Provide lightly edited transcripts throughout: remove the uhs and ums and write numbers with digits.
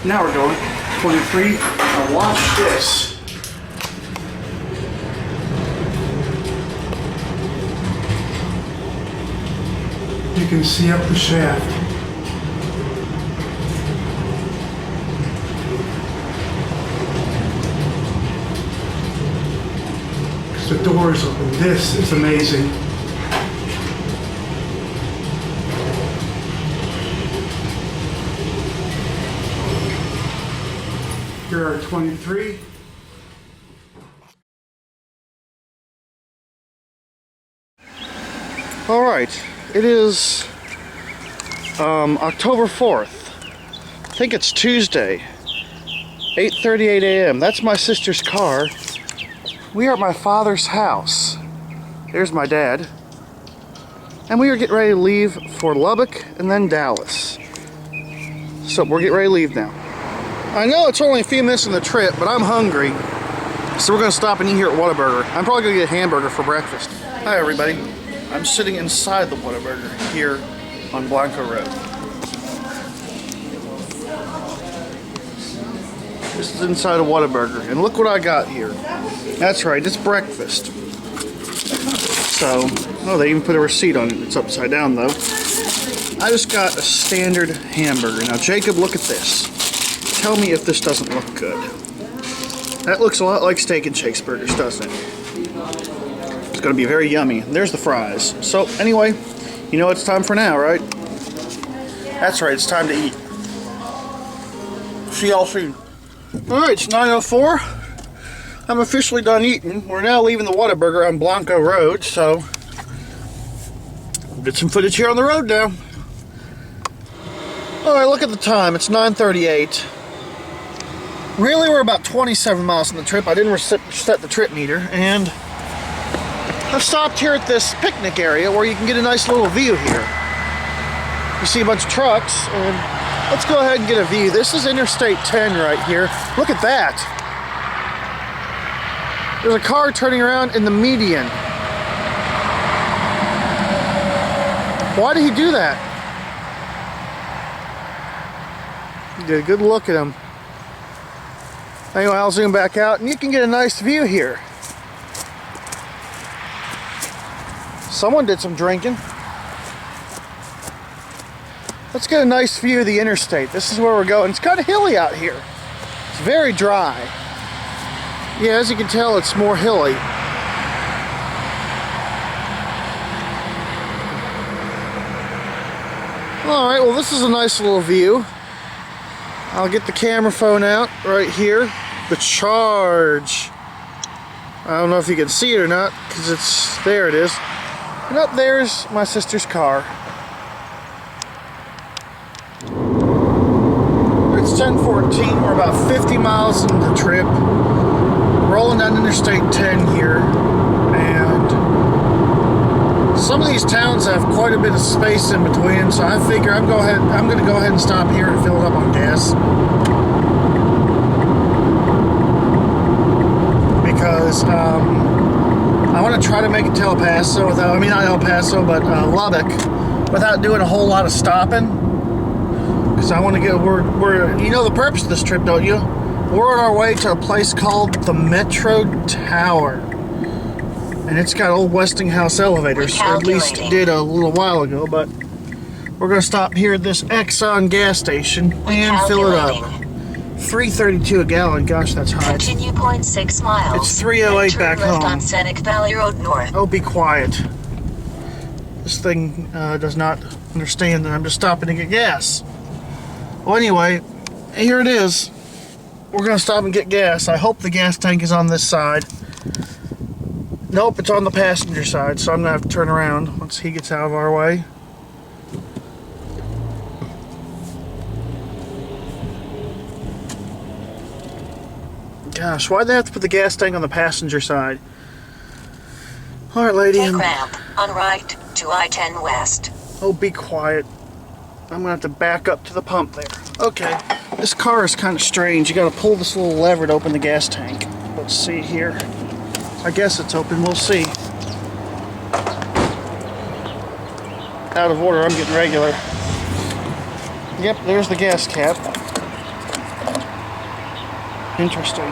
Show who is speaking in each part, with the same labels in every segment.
Speaker 1: Now we're going 23. Now watch this. You can see up the shaft. Because the door is open. This is amazing. Here are 23. All right, it is October 4th. I think it's Tuesday, 8:38 a.m. That's my sister's car. We are at my father's house. There's my dad. And we are getting ready to leave for Lubbock and then Dallas. So we're getting ready to leave now. I know it's only a few minutes in the trip, but I'm hungry. So we're gonna stop and eat here at Whataburger. I'm probably gonna get a hamburger for breakfast. Hi everybody. I'm sitting inside the Whataburger here on Blanco Road. This is inside a Whataburger, and look what I got here. That's right, it's breakfast. So, oh, they even put a receipt on it. It's upside down though. I just got a standard hamburger. Now Jacob, look at this. Tell me if this doesn't look good. That looks a lot like Steak and Shake's burgers, doesn't it? It's going to be very yummy. There's the fries. So anyway, you know what it's time for now, right? That's right, it's time to eat. See y'all soon. Alright, it's 9:04. I'm officially done eating. We're now leaving the Whataburger on Blanco Road, so we'll get some footage here on the road now. Alright, look at the time. It's 9:38. Really, we're about 27 miles on the trip. I didn't set the trip meter, and I've stopped here at this picnic area where you can get a nice little view here. You see a bunch of trucks, and let's go ahead and get a view. This is Interstate 10 right here. Look at that. There's a car turning around in the median. Why did he do that? Get a good look at him. Anyway, I'll zoom back out and you can get a nice view here. Someone did some drinking. Let's get a nice view of the interstate. This is where we're going. It's kind of hilly out here. It's very dry. Yeah, as you can tell, it's more hilly. Alright, well this is a nice little view. I'll get the camera phone out right here. The Charge. I don't know if you can see it or not, because it's, there it is. And up there's my sister's car. It's 10:14, we're about 50 miles into the trip. Rolling down Interstate 10 here. And some of these towns have quite a bit of space in between, so I figure I'm going to go ahead and stop here and fill it up on gas. Because I want to try to make it to El Paso without, I mean not El Paso, but Lubbock, without doing a whole lot of stopping. Because I want to get, we're you know the purpose of this trip, don't you? We're on our way to a place called the Metro Tower. And it's got old Westinghouse elevators, or at least it did a little while ago, but we're going to stop here at this Exxon gas station and fill it up. $3.32 a gallon, gosh, that's high.
Speaker 2: Continue 0.6 miles.
Speaker 1: It's 3:08 back home.
Speaker 2: On Scenic Valley Road North.
Speaker 1: Oh, be quiet. This thing does not understand that I'm just stopping to get gas. Well, anyway, here it is. We're going to stop and get gas. I hope the gas tank is on this side. Nope, it's on the passenger side, so I'm going to have to turn around once he gets out of our way. Gosh, why'd they have to put the gas tank on the passenger side? Alright, lady.
Speaker 2: Take ramp on right to I-10 West.
Speaker 1: Oh, be quiet. I'm going to have to back up to the pump there. Okay, this car is kind of strange. You got to pull this little lever to open the gas tank. Let's see here. I guess it's open, we'll see. Out of order, I'm getting regular. Yep, there's the gas cap. Interesting.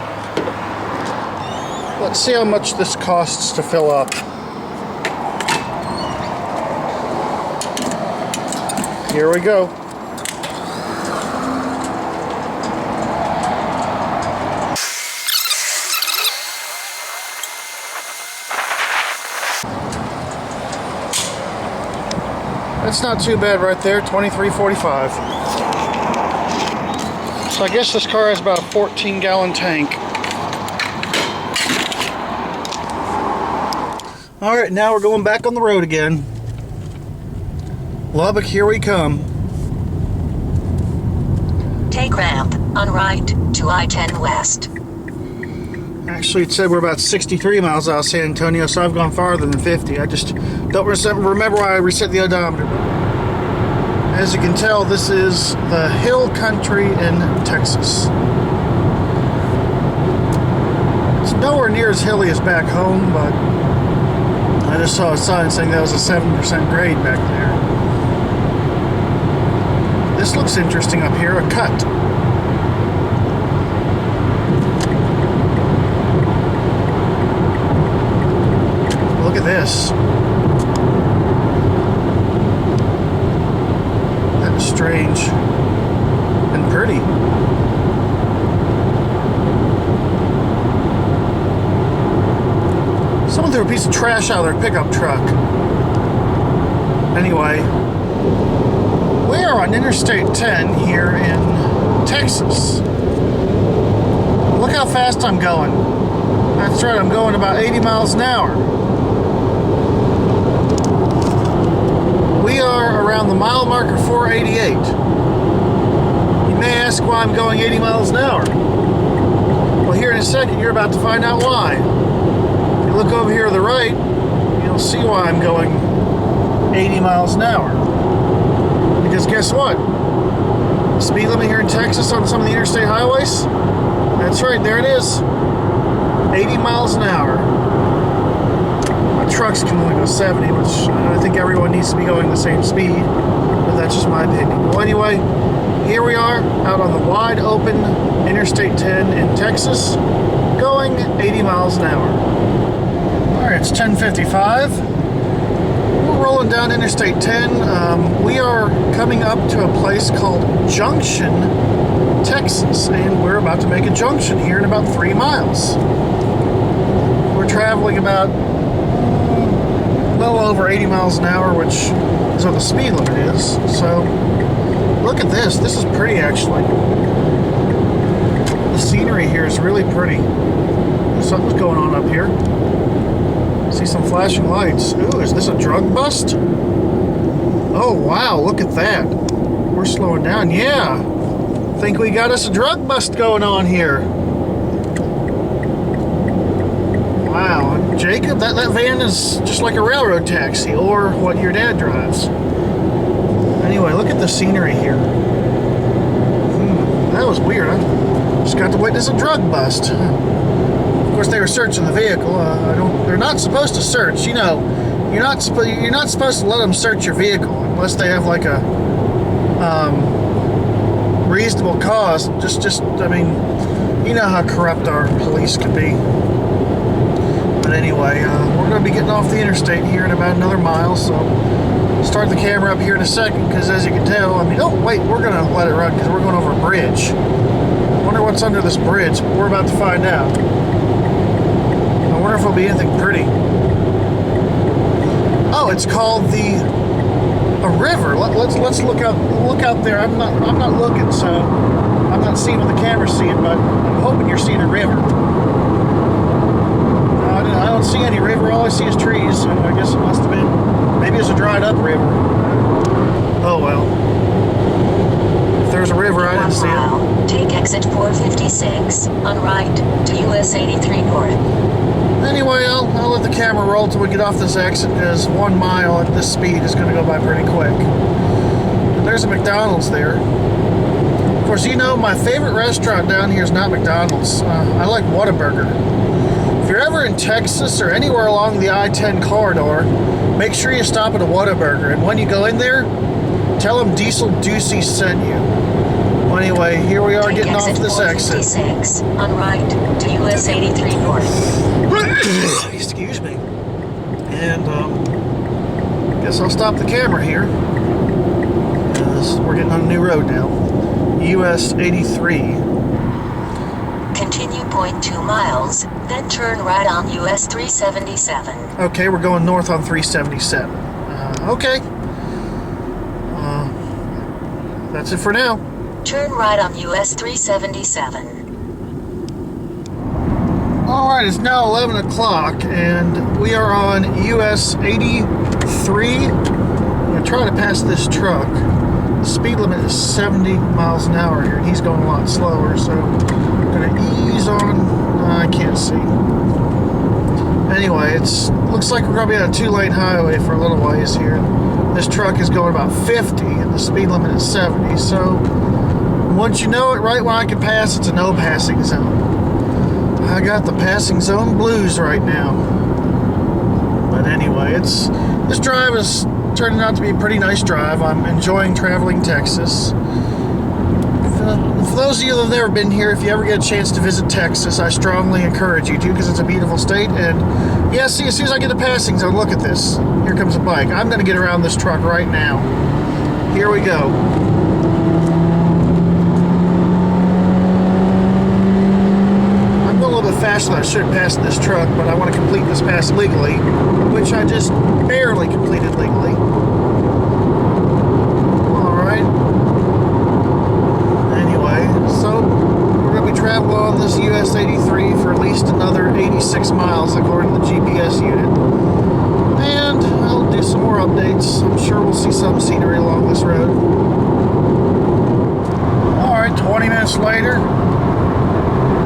Speaker 1: Let's see how much this costs to fill up. Here we go. That's not too bad right there, $23.45. So I guess this car has about a 14-gallon tank. All right, now we're going back on the road again. Lubbock, here we come.
Speaker 2: Take ramp on right to I-10 West.
Speaker 1: Actually, it said we're about 63 miles out of San Antonio, so I've gone farther than 50. I just don't remember why I reset the odometer. As you can tell, this is the hill country in Texas. It's nowhere near as hilly as back home, but I just saw a sign saying that was a 7% grade back there. This looks interesting up here, a cut. Look at this. That is strange and pretty. Someone threw a piece of trash out of their pickup truck. Anyway, we are on Interstate 10 here in Texas. Look how fast I'm going. That's right, I'm going about 80 miles an hour. We are around the mile marker 488. You may ask why I'm going 80 miles an hour. Well, here in a second, you're about to find out why. If you look over here to the right, you'll see why I'm going 80 miles an hour. Because guess what? The speed limit here in Texas on some of the interstate highways, that's right, there it is. 80 miles an hour. My trucks can only go 70, which I think everyone needs to be going the same speed, but that's just my opinion. Well, anyway, here we are out on the wide open Interstate 10 in Texas, going 80 miles an hour. All right, it's 10:55. We're rolling down Interstate 10. We are coming up to a place called Junction, Texas, and we're about to make a junction here in about 3 miles. We're traveling about a little over 80 miles an hour, which is what the speed limit is. So look at this. This is pretty, actually. The scenery here is really pretty. Something's going on up here. See some flashing lights. Ooh, is this a drug bust? Oh, wow, look at that. We're slowing down. Yeah. Think we got us a drug bust going on here. Wow, Jacob, that van is just like a railroad taxi, or what your dad drives. Anyway, look at the scenery here. That was weird. I just got to witness a drug bust. Of course, they were searching the vehicle. They're not supposed to search. You know, you're not supposed to let them search your vehicle unless they have like a reasonable cause. I mean, you know how corrupt our police can be. But anyway, we're going to be getting off the interstate here in about another mile, so start the camera up here in a second, because as you can tell, I mean, oh wait, we're going to let it run because we're going over a bridge. I wonder what's under this bridge. We're about to find out. I wonder if it'll be anything pretty. Oh, it's called a river. Let's look out there. I'm not looking, so I'm not seeing what the camera's seeing, but I'm hoping you're seeing a river. I don't see any river. All I see is trees, so I guess it must have been, maybe it's a dried up river. Oh well. If there's a river, I didn't see it.
Speaker 2: Take exit 456 on right to US 83 North.
Speaker 1: Anyway, I'll let the camera roll till we get off this exit, because 1 mile at this speed is going to go by pretty quick. But there's a McDonald's there. Of course, you know, my favorite restaurant down here is not McDonald's. I like Whataburger. If you're ever in Texas or anywhere along the I-10 corridor, make sure you stop at a Whataburger. And when you go in there, tell them DieselDucy sent you. Well, anyway, here we are
Speaker 2: Take
Speaker 1: getting off
Speaker 2: exit
Speaker 1: this exit.
Speaker 2: 456 on right to US 83 North.
Speaker 1: Excuse me. And guess I'll stop the camera here because we're getting on a new road now. US 83.
Speaker 2: Continue 0.2 miles, then turn right on US 377.
Speaker 1: Okay, we're going north on 377. Okay. That's it for now.
Speaker 2: Turn right on US 377.
Speaker 1: Alright, it's now 11 o'clock and we are on US 83. I'm going to try to pass this truck. The speed limit is 70 miles an hour here and he's going a lot slower, so I'm going to ease on. I can't see. Anyway, looks like we're going to be on a 2-lane highway for a little ways here. This truck is going about 50 and the speed limit is 70, so once you know it, right when I can pass, it's a no passing zone. I got the passing zone blues right now. But anyway, this drive is turning out to be a pretty nice drive. I'm enjoying traveling Texas. For those of you that have never been here, if you ever get a chance to visit Texas, I strongly encourage you to, because it's a beautiful state. And yeah, see, as soon as I get a passing zone, look at this. Here comes a bike. I'm going to get around this truck right now. Here we go. Faster than I should pass this truck, but I want to complete this pass legally, which I just barely completed legally. Alright. Anyway, so we're going to be traveling on this US 83 for at least another 86 miles according to the GPS unit. And I'll do some more updates. I'm sure we'll see some scenery along this road. Alright, 20 minutes later,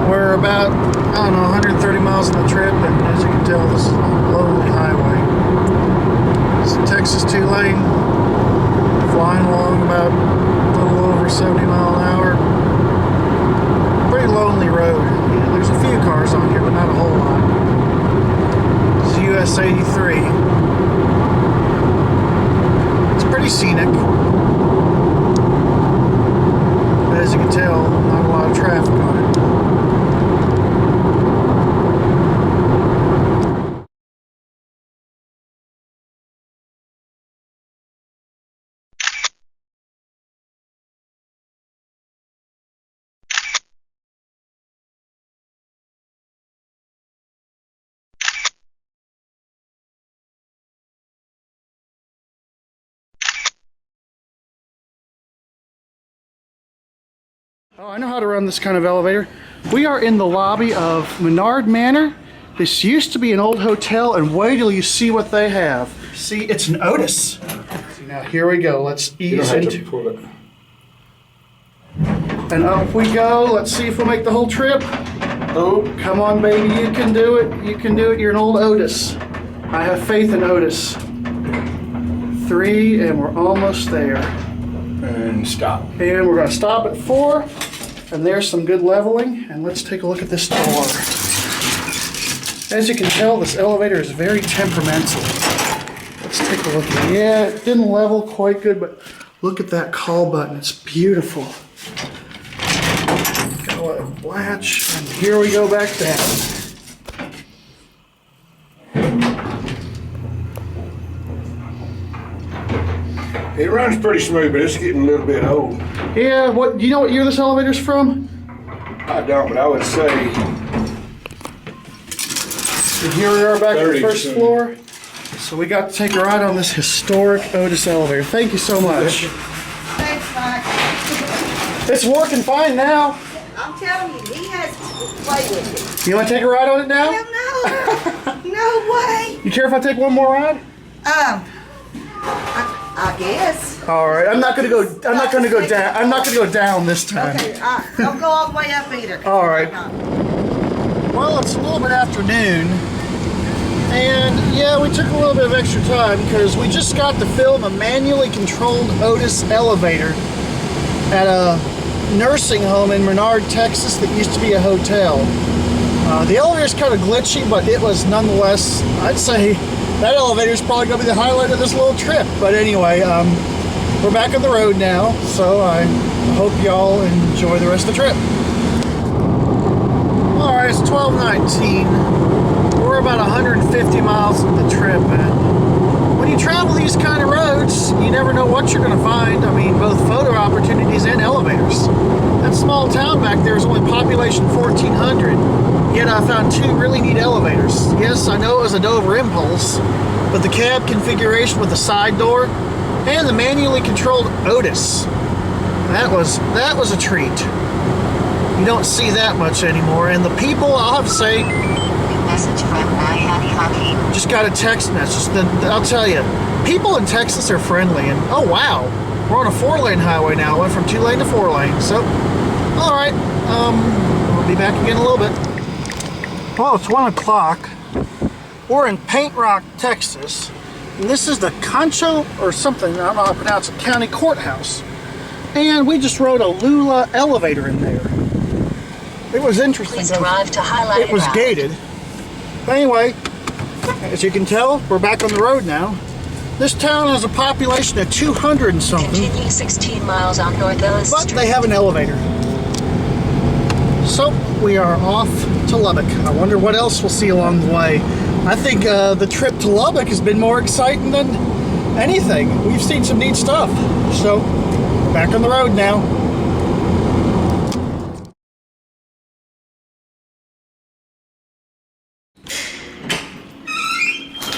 Speaker 1: we're about, I don't know, 130 miles on the trip, and as you can tell, this is a lonely highway. It's a Texas 2-lane, flying along about a little over 70 miles an hour. Pretty lonely road. Yeah, there's a few cars on here, but not a whole lot. This is US 83. It's pretty scenic. But as you can tell, not a lot of traffic on it. Oh, I know how to run this kind of elevator. We are in the lobby of Menard Manor. This used to be an old hotel, and wait till you see what they have. See, it's an Otis. Now here we go. Let's ease into it. And up we go. Let's see if we'll make the whole trip. Oh, come on, baby. You can do it. You can do it. You're an old Otis. I have faith in Otis. 3, and we're almost there.
Speaker 3: And stop.
Speaker 1: And we're going to stop at 4, and there's some good leveling. And let's take a look at this door. As you can tell, this elevator is very temperamental. Let's take a look at it. Yeah, it didn't level quite good, but look at that call button. It's beautiful. Got a latch, and here we go back down.
Speaker 3: It runs pretty smooth, but it's getting a little bit old.
Speaker 1: Yeah, do you know what year this elevator's from?
Speaker 3: I don't, but I would say...
Speaker 1: And here we are back at the
Speaker 3: 30,
Speaker 1: first floor. So we got to take a ride on this historic Otis elevator. Thank you so much.
Speaker 4: Thanks, Mike.
Speaker 1: It's working fine now.
Speaker 4: I'm telling you, he has to play with it.
Speaker 1: You want to take a ride on it now?
Speaker 4: Hell no. No way.
Speaker 1: You care if I take one more ride?
Speaker 4: I guess.
Speaker 1: All right. I'm not gonna go down. I'm not gonna go down this time.
Speaker 4: Okay, don't go all the way up either.
Speaker 1: All right. Well, it's a little bit afternoon, and yeah, we took a little bit of extra time because we just got to film a manually controlled Otis elevator at a nursing home in Menard, Texas that used to be a hotel. The elevator's kind of glitchy, but it was nonetheless, I'd say that elevator is probably going to be the highlight of this little trip. But anyway, we're back on the road now, so I hope y'all enjoy the rest of the trip. Alright, it's 12:19. We're about 150 miles into the trip, and when you travel these kind of roads, you never know what you're going to find. I mean, both photo opportunities and elevators. That small town back there is only population 1,400, yet I found 2 really neat elevators. Yes, I know it was a Dover Impulse, but the cab configuration with the side door and the manually controlled Otis, that was a treat. You don't see that much anymore, and the people, I'll have to say,
Speaker 2: Message from my Honey Hockey.
Speaker 1: just got a text message. I'll tell you, people in Texas are friendly, and oh wow, we're on a 4-lane highway now. Went from 2-lane to 4-lane. So, all right, we'll be back again in a little bit. Well, it's 1 o'clock. We're in Paint Rock, Texas, and this is the Concho or something, I don't know how to pronounce it, County Courthouse. And we just rode a Lula elevator in there. It was interesting.
Speaker 2: Please drive to highlighted
Speaker 1: It was
Speaker 2: route.
Speaker 1: gated. But anyway, as you can tell, we're back on the road now. This town has a population of 200 and something,
Speaker 2: Continue 16 miles on North Ellis
Speaker 1: but
Speaker 2: Street.
Speaker 1: they have an elevator. So we are off to Lubbock. I wonder what else we'll see along the way. I think the trip to Lubbock has been more exciting than anything. We've seen some neat stuff. So back on the road now.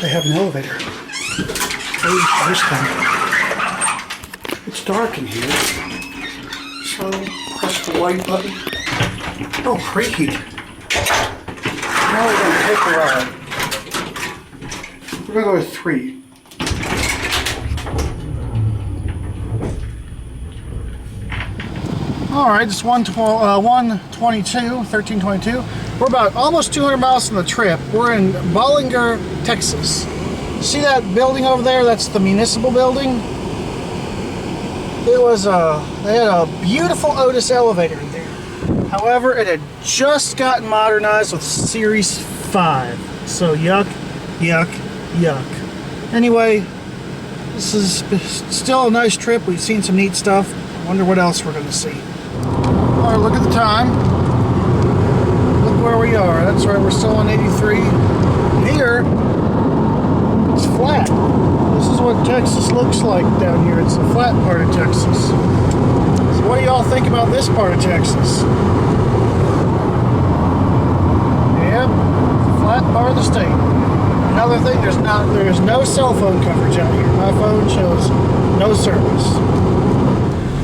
Speaker 1: They have an elevator. This time. It's dark in here. So press the white button. Oh, preheat. Now we're going to take a ride. We're going to go with 3. Alright, it's 1322. We're about almost 200 miles from the trip. We're in Bollinger, Texas. See that building over there? That's the municipal building. It was they had a beautiful Otis elevator in there. However, it had just gotten modernized with Series 5. So yuck, yuck, yuck. Anyway, this is still a nice trip. We've seen some neat stuff. I wonder what else we're going to see. Alright, look at the time. Look where we are. That's right, we're still on 83. Here, it's flat. This is what Texas looks like down here. It's the flat part of Texas. So what do y'all think about this part of Texas? Yep, flat part of the state. Another thing, there's no cell phone coverage out here. My phone shows no service.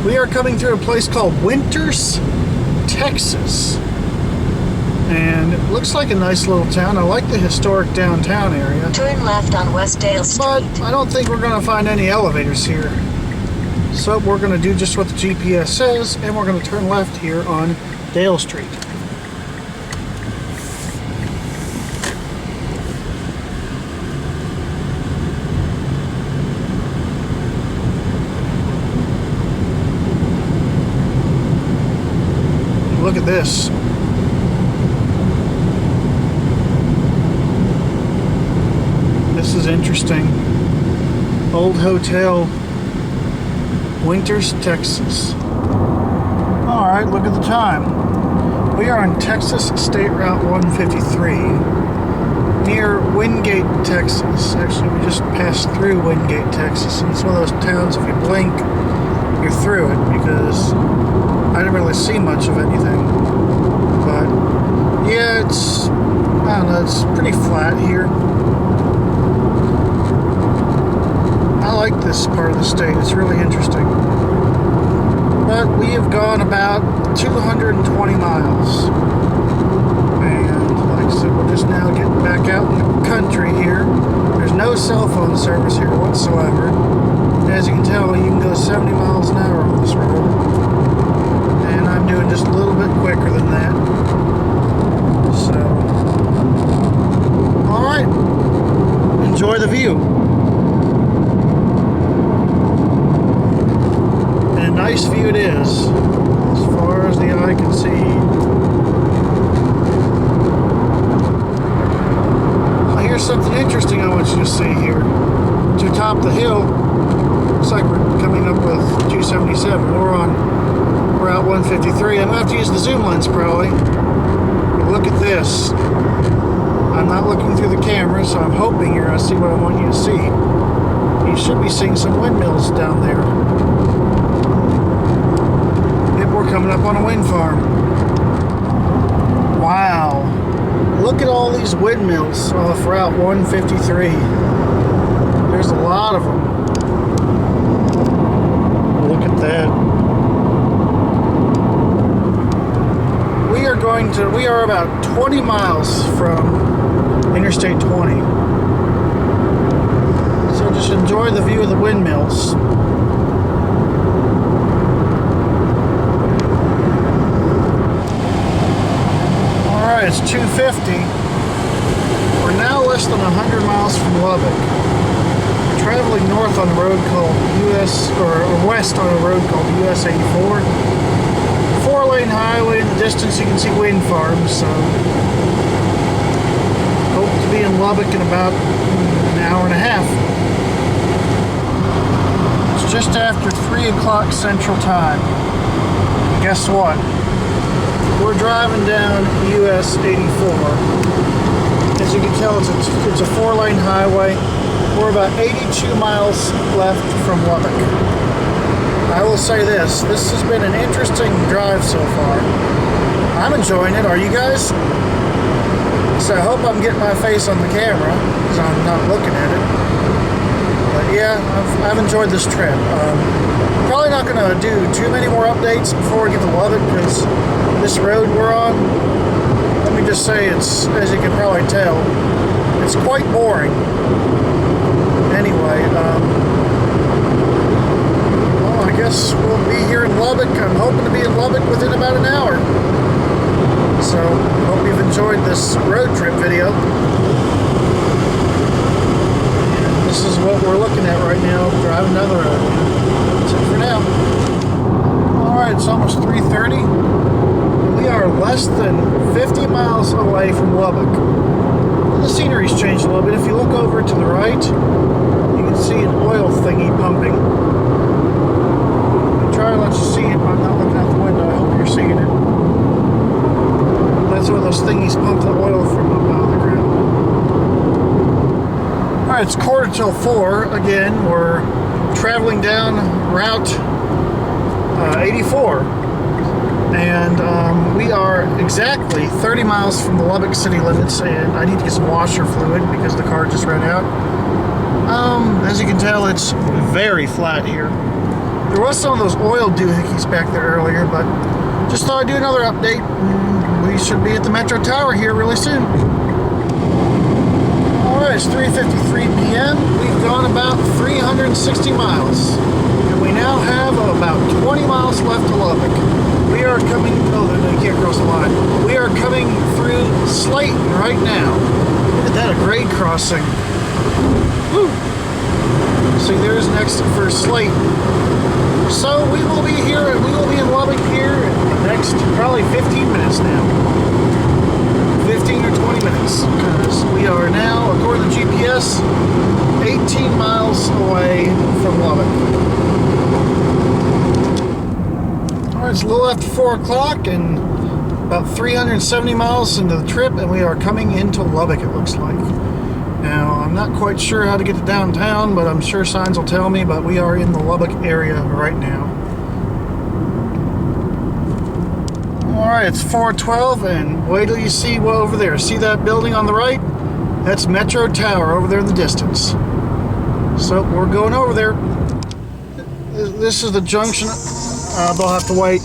Speaker 1: We are coming through a place called Winters, Texas. And it looks like a nice little town. I like the historic downtown area.
Speaker 2: Turn left on West Dale Street.
Speaker 1: But I don't think we're going to find any elevators here. So we're going to do just what the GPS says, and we're going to turn left here on Dale Street. Look at this. This is interesting. Old hotel, Winters, Texas. Alright, look at the time. We are on Texas State Route 153, near Wingate, Texas. Actually, we just passed through Wingate, Texas. And it's one of those towns, if you blink, you're through it, because I didn't really see much of anything. But, yeah, it's, I don't know, it's pretty flat here. I like this part of the state. It's really interesting. But we have gone about 220 miles. And like I said, we're just now getting back out in the country here. There's no cell phone service here whatsoever. And as you can tell, you can go 70 miles an hour on this road. And I'm doing just a little bit quicker than that. So, alright. Enjoy the view. Nice view it is, as far as the eye can see. Well, here's something interesting I want you to see here. To top the hill, looks like we're coming up with 277. We're on Route 153. I'm going to have to use the zoom lens probably. But look at this. I'm not looking through the camera, so I'm hoping you're going to see what I want you to see. You should be seeing some windmills down there. Yep, we're coming up on a wind farm. Wow. Look at all these windmills off Route 153. There's a lot of them. Look at that. We are about 20 miles from Interstate 20. So just enjoy the view of the windmills. Alright, it's 2:50. We're now less than 100 miles from Lubbock. We're traveling north on a road called or west on a road called US 84. 4-lane highway. In the distance you can see wind farms, so hope to be in Lubbock in about an hour and a half. It's just after 3 o'clock Central Time. Guess what? We're driving down US 84. As you can tell, it's a 4-lane highway. We're about 82 miles left from Lubbock. I will say this has been an interesting drive so far. I'm enjoying it. Are you guys? So I hope I'm getting my face on the camera, because I'm not looking at it. But yeah, I've enjoyed this trip. Probably not going to do too many more updates before we get to Lubbock, because this road we're on, let me just say, it's, as you can probably tell, it's quite boring. Anyway, well, I guess we'll be here in Lubbock. I'm hoping to be in Lubbock within about an hour. So, hope you've enjoyed this road trip video. And this is what we're looking at right now, driving down the road. That's it for now. Alright, it's almost 3:30. We are less than 50 miles away from Lubbock. The scenery's changed a little bit. If you look over to the right, you can see an oil thingy pumping. I'll try to let you see it, but I'm not looking out the window. I hope you're seeing it. That's where those thingies pump the oil from up out of the ground. Alright, it's 4:45 again. We're traveling down Route 84. And we are exactly 30 miles from the Lubbock city limits, and I need to get some washer fluid because the car just ran out. As you can tell, it's very flat here. There was some of those oil doohickeys back there earlier, but just thought I'd do another update. We should be at the Metro Tower here really soon. Alright, it's 3:53 p.m. We've gone about 360 miles. And we now have about 20 miles left to Lubbock. We are coming, oh, you can't cross the line. We are coming through Slayton right now. Isn't that a grade crossing? Woo! See, there's an exit for Slayton. So we will be here, we will be in Lubbock here in the next probably 15 minutes now. 15 or 20 minutes, because we are now, according to GPS, 18 miles away from Lubbock. Alright, it's a little after 4 o'clock and about 370 miles into the trip, and we are coming into Lubbock, it looks like. Now, I'm not quite sure how to get to downtown, but I'm sure signs will tell me, but we are in the Lubbock area right now. Alright, it's 4:12, and wait till you see what over there. See that building on the right? That's Metro Tower over there in the distance. So, we're going over there. This is the junction. They'll have to wait.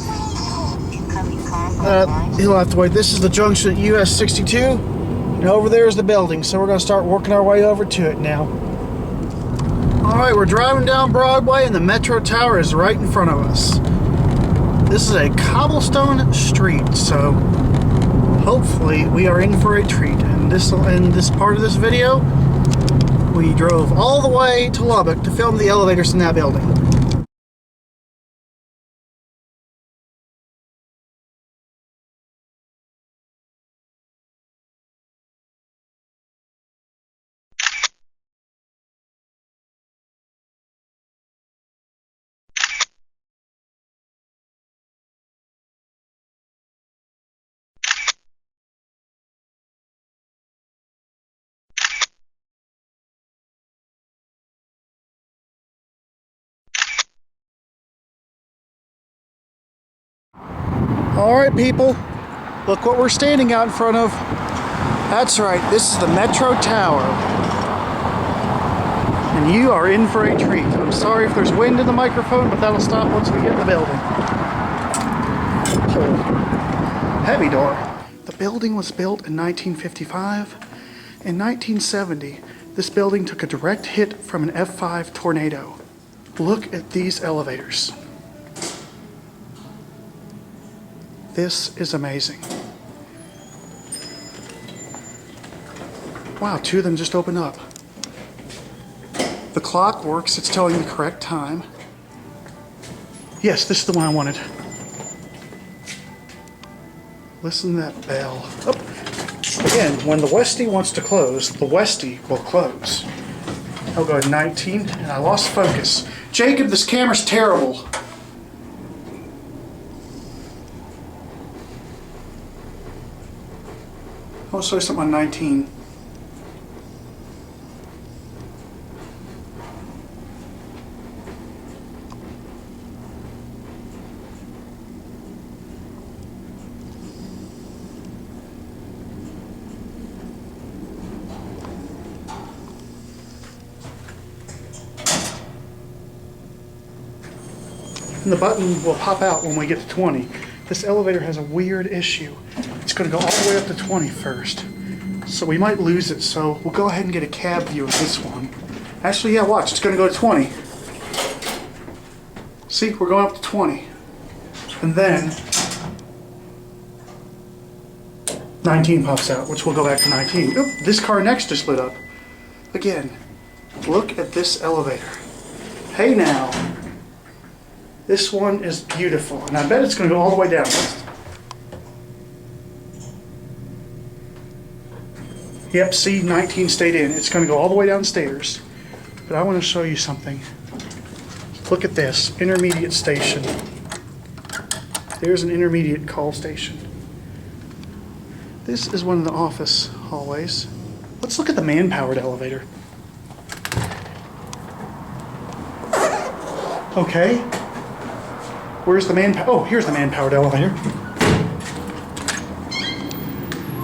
Speaker 1: He'll have to wait. This is the junction at US 62. And over there is the building. So we're going to start working our way over to it now. Alright, we're driving down Broadway and the Metro Tower is right in front of us. This is a cobblestone street, so hopefully we are in for a treat. And this part of this video, we drove all the way to Lubbock to film the elevators in that building. All right, people, look what we're standing out in front of. That's right, this is the Metro Tower. And you are in for a treat. I'm sorry if there's wind in the microphone, but that'll stop once we get in the building. Pull. Heavy door. The building was built in 1955. In 1970, this building took a direct hit from an F5 tornado. Look at these elevators. This is amazing. Wow, 2 of them just opened up. The clock works, it's telling the correct time. Yes, this is the one I wanted. Listen to that bell. Oh. Again, when the Westie wants to close, the Westie will close. I'll go to 19, and I lost focus. Jacob, this camera's terrible. I'll show you something on 19. And the button will pop out when we get to 20. This elevator has a weird issue. It's going to go all the way up to 20 first. So we might lose it, so we'll go ahead and get a cab view of this one. Actually, yeah, watch, it's going to go to 20. See, we're going up to 20. And then 19 pops out, which will go back to 19. Oop, this car next just lit up. Again, look at this elevator. Hey now. This one is beautiful, and I bet it's going to go all the way down. Yep, see, 19 stayed in. It's going to go all the way downstairs. But I want to show you something. Look at this, intermediate station. There's an intermediate call station. This is one of the office hallways. Let's look at the man-powered elevator. Okay. Where's the oh, here's the man-powered elevator.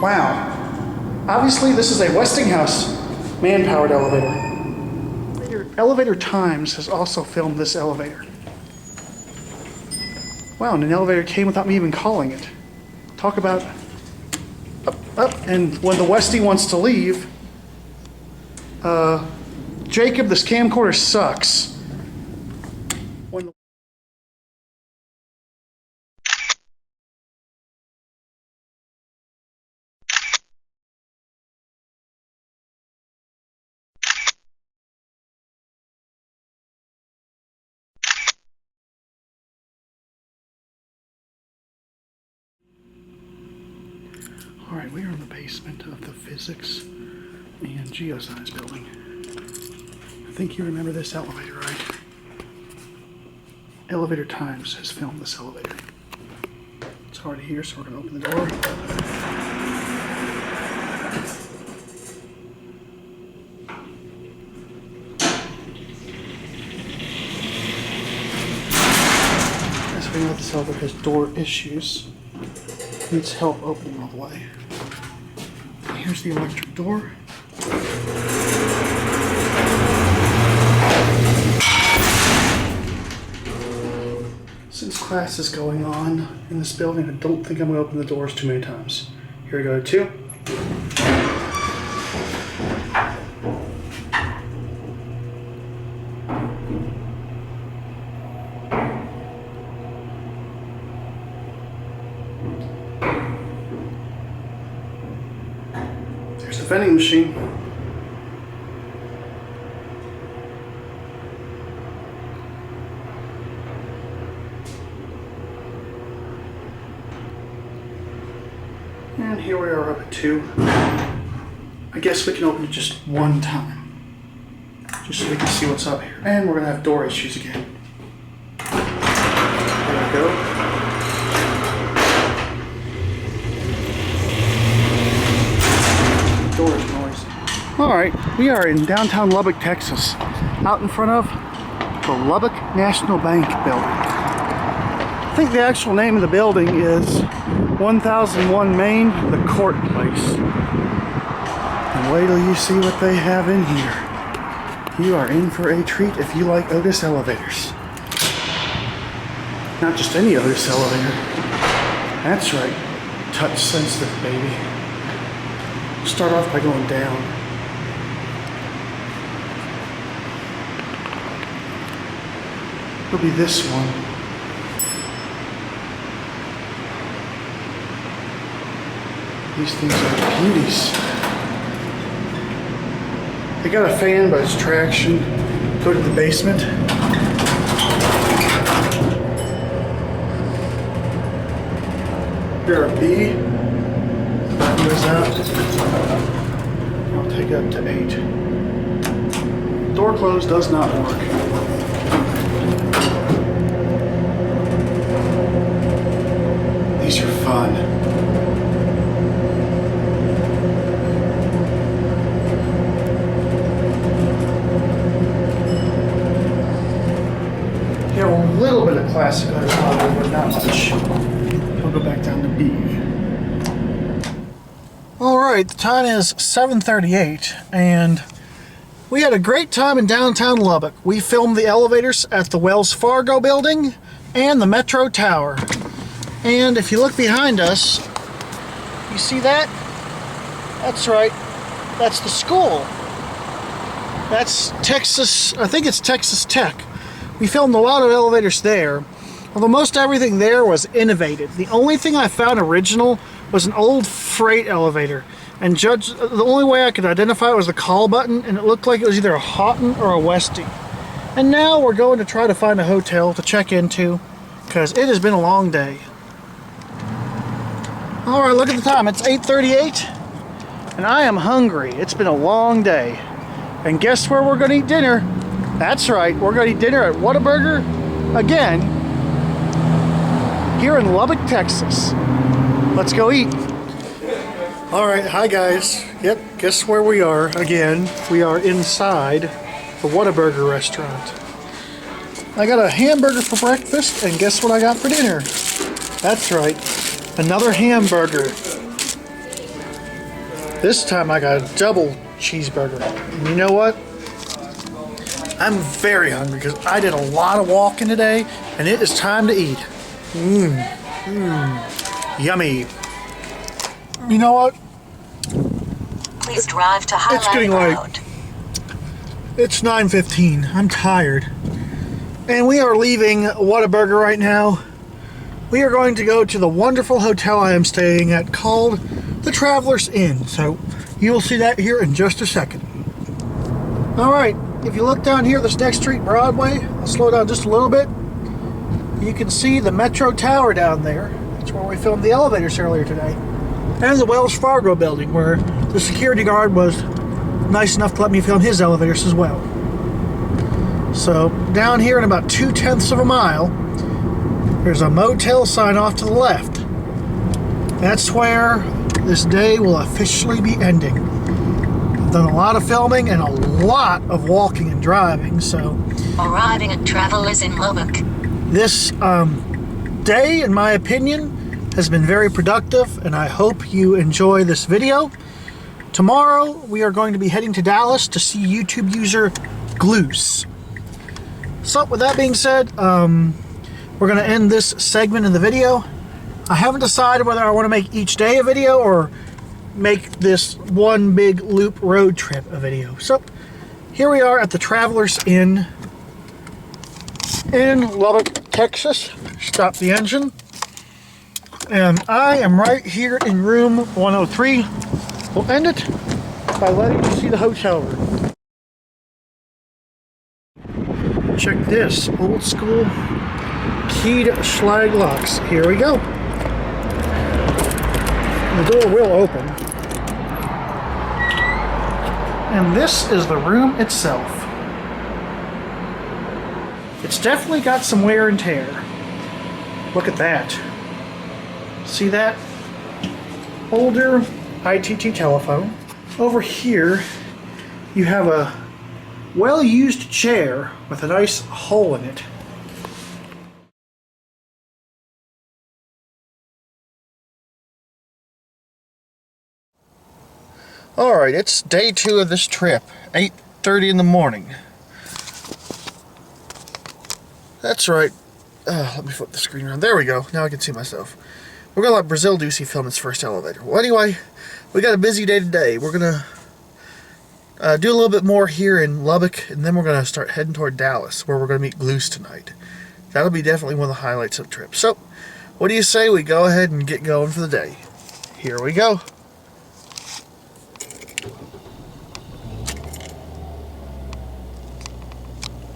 Speaker 1: Wow. Obviously, this is a Westinghouse man-powered elevator. elevaTOURS has also filmed this elevator. Wow, and an elevator came without me even calling it. Talk about up, and when the Westie wants to leave, Jacob, this camcorder sucks. When the All right, we are in the basement of the physics and geoscience building. I think you remember this elevator, right? elevaTOURS has filmed this elevator. It's hard to hear, so we're going to open the door. As we know, this elevator has door issues. Needs help opening all the way. Here's the electric door. Since class is going on in this building, I don't think I'm going to open the doors too many times. Here we go, 2. There's the vending machine. And here we are up at 2. I guess we can open it just one time. Just so we can see what's up here. And we're going to have door issues again. There we go. Door is noisy. Alright, we are in downtown Lubbock, Texas. Out in front of the Lubbock National Bank building. I think the actual name of the building is 1001 Main, the Court Place. And wait till you see what they have in here. You are in for a treat if you like Otis elevators. Not just any Otis elevator. That's right, touch sensitive, baby. Start off by going down. It'll be this one. These things are beauties. They got a fan, but it's traction. Go to the basement. Here are B. That goes out. I'll take it up to 8. Door closed does not work. These are fun. You have a little bit of classic on the bottom, but not much. I'll go back down to B. Alright, the time is 7:38, and we had a great time in downtown Lubbock. We filmed the elevators at the Wells Fargo building and the Metro Tower. And if you look behind us, you see that? That's right, that's the school. That's Texas, I think it's Texas Tech. We filmed a lot of elevators there, although most everything there was innovated. The only thing I found original was an old freight elevator, and the only way I could identify it was the call button, and it looked like it was either a Houghton or a Westie. And now we're going to try to find a hotel to check into, because it has been a long day. Alright, look at the time. It's 8:38, and I am hungry. It's been a long day. And guess where we're going to eat dinner? That's right, we're going to eat dinner at Whataburger again here in Lubbock, Texas. Let's go eat. Alright, hi guys. Yep, guess where we are again. We are inside the Whataburger restaurant. I got a hamburger for breakfast, and guess what I got for dinner? That's right, another hamburger. This time I got a double cheeseburger. And you know what? I'm very hungry because I did a lot of walking today, and it is time to eat. Yummy. You know what?
Speaker 2: Please drive to Highland
Speaker 1: It's getting late.
Speaker 2: Road.
Speaker 1: It's 9:15. I'm tired. And we are leaving Whataburger right now. We are going to go to the wonderful hotel I am staying at called the Travelers Inn. So you will see that here in just a second. Alright, if you look down here, this next street, Broadway, I'll slow down just a little bit. You can see the Metro Tower down there. That's where we filmed the elevators earlier today. And the Wells Fargo building, where the security guard was nice enough to let me film his elevators as well. So down here in about 2/10 of a mile, there's a motel sign off to the left. That's where this day will officially be ending. I've done a lot of filming and a lot of walking and driving, so
Speaker 2: Arriving at Travelers in Lubbock.
Speaker 1: this day, in my opinion, has been very productive, and I hope you enjoy this video. Tomorrow, we are going to be heading to Dallas to see YouTube user Gloose. So, with that being said, we're going to end this segment of the video. I haven't decided whether I want to make each day a video or make this one big loop road trip a video. So, here we are at the Travelers Inn in Lubbock, Texas. Stop the engine. And I am right here in room 103. We'll end it by letting you see the hotel room. Check this, old school keyed schlag locks. Here we go. The door will open. And this is the room itself. It's definitely got some wear and tear. Look at that. See that? Older ITT telephone. Over here, you have a well-used chair with a nice hole in it. Alright, it's day 2 of this trip. 8:30 in the morning. That's right. Let me flip the screen around. There we go. Now I can see myself. We're going to let DieselDucy film its first elevator. Well, anyway, we got a busy day today. We're going to do a little bit more here in Lubbock, and then we're going to start heading toward Dallas, where we're going to meet Gluz tonight. That'll be definitely one of the highlights of the trip. So, what do you say we go ahead and get going for the day? Here we go.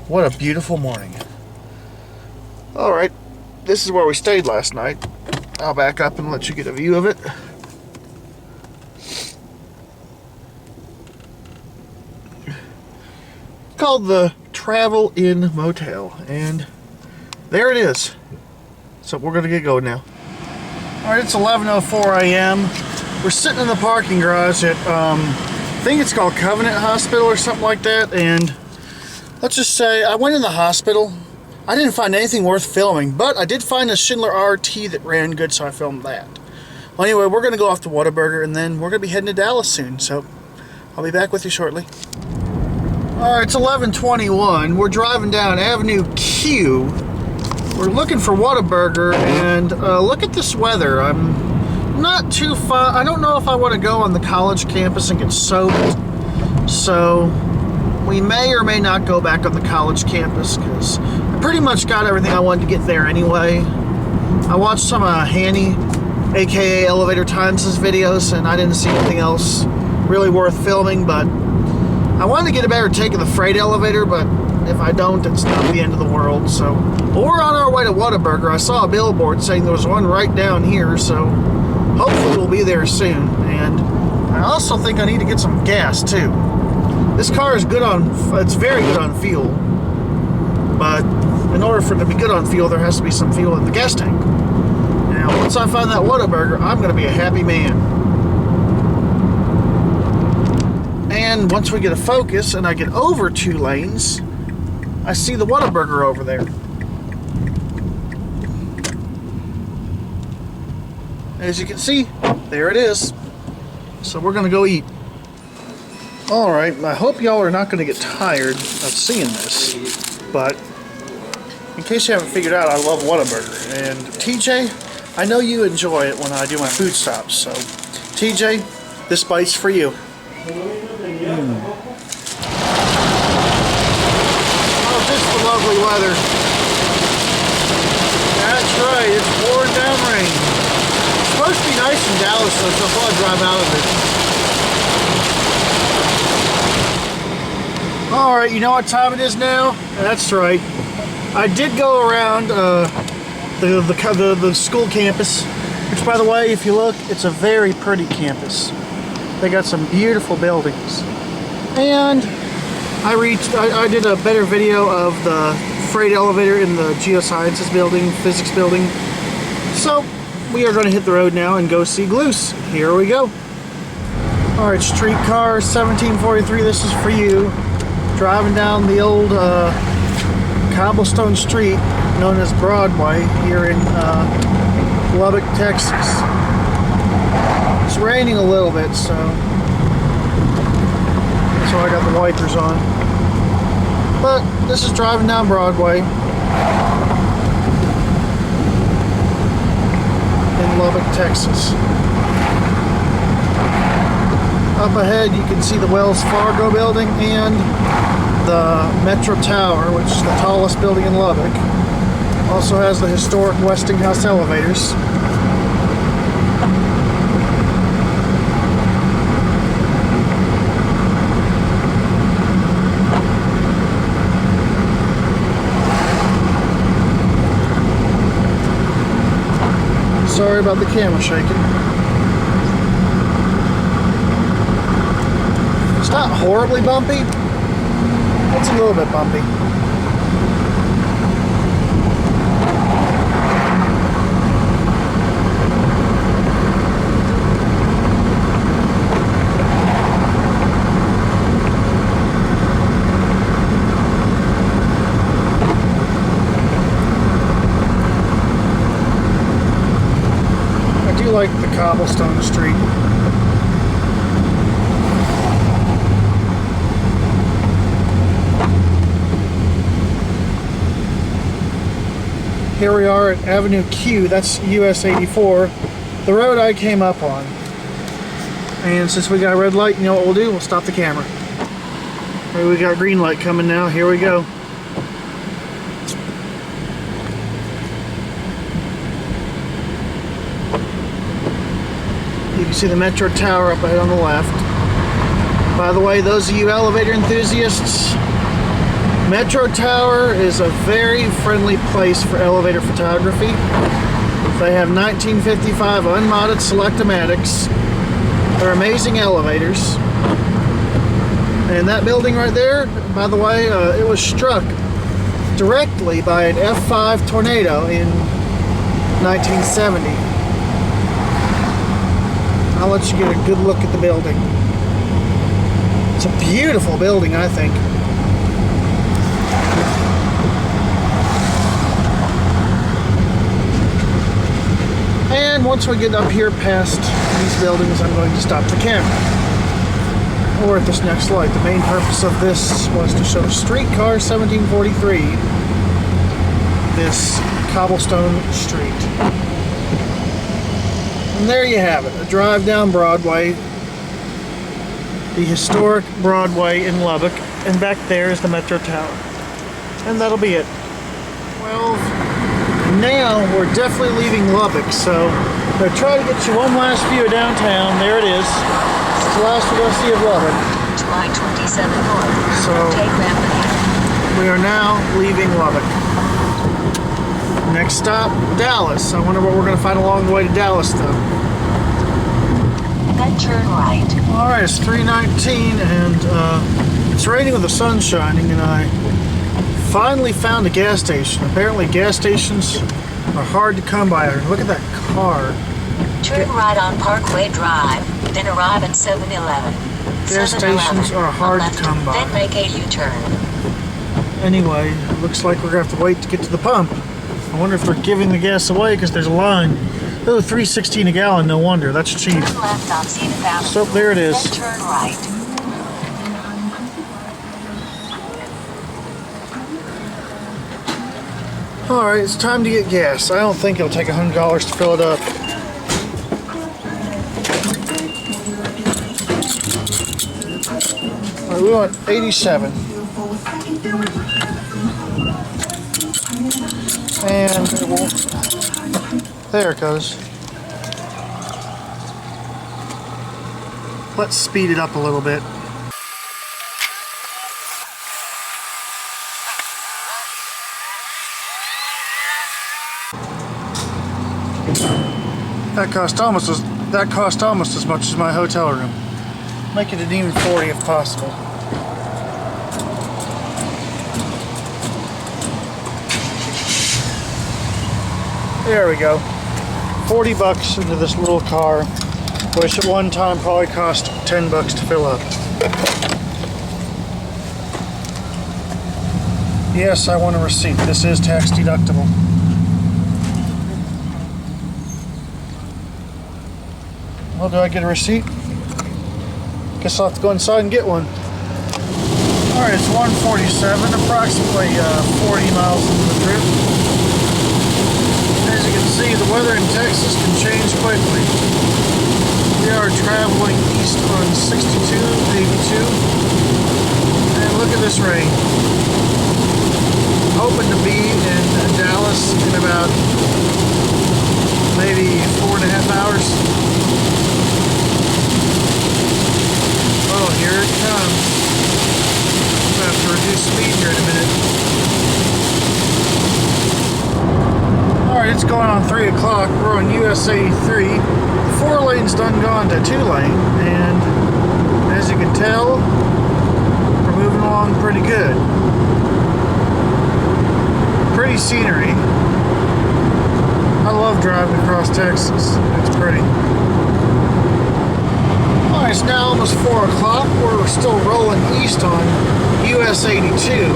Speaker 1: What a beautiful morning. Alright, this is where we stayed last night. I'll back up and let you get a view of it. It's called the Travel Inn Motel, and there it is. So we're going to get going now. Alright, it's 11:04 a.m. We're sitting in the parking garage at, I think it's called Covenant Hospital or something like that, and let's just say I went in the hospital. I didn't find anything worth filming, but I did find a Schindler RT that ran good, so I filmed that. Well, anyway, we're going to go off to Whataburger, and then we're going to be heading to Dallas soon, so I'll be back with you shortly. Alright, it's 11:21. We're driving down Avenue Q. We're looking for Whataburger, and look at this weather. I'm not too far. I don't know if I want to go on the college campus and get soaked, so we may or may not go back on the college campus, because I pretty much got everything I wanted to get there anyway. I watched some Hanny, aka elevaTOURS' videos, and I didn't see anything else really worth filming, but I wanted to get a better take of the freight elevator, but if I don't, it's not the end of the world. So, but we're on our way to Whataburger. I saw a billboard saying there was one right down here, so hopefully we'll be there soon. And I also think I need to get some gas too. This car is good on, it's very good on fuel, but in order for it to be good on fuel, there has to be some fuel in the gas tank. Now, once I find that Whataburger, I'm going to be a happy man. And once we get a focus and I get over 2 lanes, I see the Whataburger over there. As you can see, there it is. So we're going to go eat. Alright, I hope y'all are not going to get tired of seeing this, but in case you haven't figured out, I love Whataburger. And TJ, I know you enjoy it when I do my food stops, so TJ, this bite's for you. Oh, just the lovely weather. That's right, it's pouring down rain. It's supposed to be nice in Dallas, so I'll probably drive out of it. Alright, you know what time it is now? That's right. I did go around the school campus, which, by the way, if you look, it's a very pretty campus. They got some beautiful buildings. And I did a better video of the freight elevator in the geosciences building, physics building. So, we are going to hit the road now and go see Gluz. Here we go. Alright, streetcar 1743, this is for you. Driving down the old cobblestone street known as Broadway here in Lubbock, Texas. It's raining a little bit, so I got the wipers on. But this is driving down Broadway in Lubbock, Texas. Up ahead you can see the Wells Fargo building and the Metro Tower, which is the tallest building in Lubbock. Also has the historic Westinghouse elevators. Sorry about the camera shaking. It's not horribly bumpy. It's a little bit bumpy. I do like the cobblestone street. Here we are at Avenue Q, that's US 84, the road I came up on. And since we got a red light, you know what we'll do? We'll stop the camera. Here we got green light coming now, here we go. You can see the Metro Tower up ahead on the left. By the way, those of you elevator enthusiasts, Metro Tower is a very friendly place for elevator photography. They have 1955 unmodded Selectomatics. They're amazing elevators. And that building right there, by the way, it was struck directly by an F5 tornado in 1970. I'll let you get a good look at the building. It's a beautiful building, I think. And once we get up here past these buildings, I'm going to stop the camera. Or at this next light. The main purpose of this was to show Streetcar 1743, this cobblestone street. And there you have it, a drive down Broadway, the historic Broadway in Lubbock, and back there is the Metro Tower. And that'll be it. Well, now we're definitely leaving Lubbock, so I'm going to try to get you one last view of downtown. There it is. It's the last we're going to see of Lubbock.
Speaker 2: July 27 north.
Speaker 1: So,
Speaker 2: Take ramp ahead.
Speaker 1: we are now leaving Lubbock. Next stop, Dallas. I wonder what we're going to find along the way to Dallas, though.
Speaker 2: Then turn right.
Speaker 1: Alright, it's 3:19 and it's raining with the sun shining, and I finally found a gas station. Apparently gas stations are hard to come by. Look at that car.
Speaker 2: Turn right on Parkway Drive, then arrive at 7-Eleven.
Speaker 1: Gas stations are hard to come by.
Speaker 2: Then make a U-turn.
Speaker 1: Anyway, it looks like we're going to have to wait to get to the pump. I wonder if they're giving the gas away because there's a line. Oh, $3.16 a gallon, no wonder. That's cheap.
Speaker 2: Turn left on Zenith Avenue.
Speaker 1: So there it is.
Speaker 2: Then turn right.
Speaker 1: Alright, it's time to get gas. I don't think it'll take $100 to fill it up. Alright, we want 87. And it won't. There it goes. Let's speed it up a little bit. That cost almost as much as my hotel room. Make it an even 40 if possible. There we go. 40 bucks into this little car, which at one time probably cost 10 bucks to fill up. Yes, I want a receipt. This is tax deductible. Well, do I get a receipt? Guess I'll have to go inside and get one. Alright, it's 1:47, approximately 40 miles into the trip. As you can see, the weather in Texas can change quickly. We are traveling east on 62, 82. And look at this rain. I'm hoping to be in Dallas in about maybe 4.5 hours. Oh, here it comes. I'm going to have to reduce speed here in a minute. Alright, it's going on 3 o'clock. We're on US 83. The 4 lane's done gone to 2 lane, and as you can tell, we're moving along pretty good. Pretty scenery. I love driving across Texas. It's pretty. Alright, it's now almost 4 o'clock. We're still rolling east on US 82.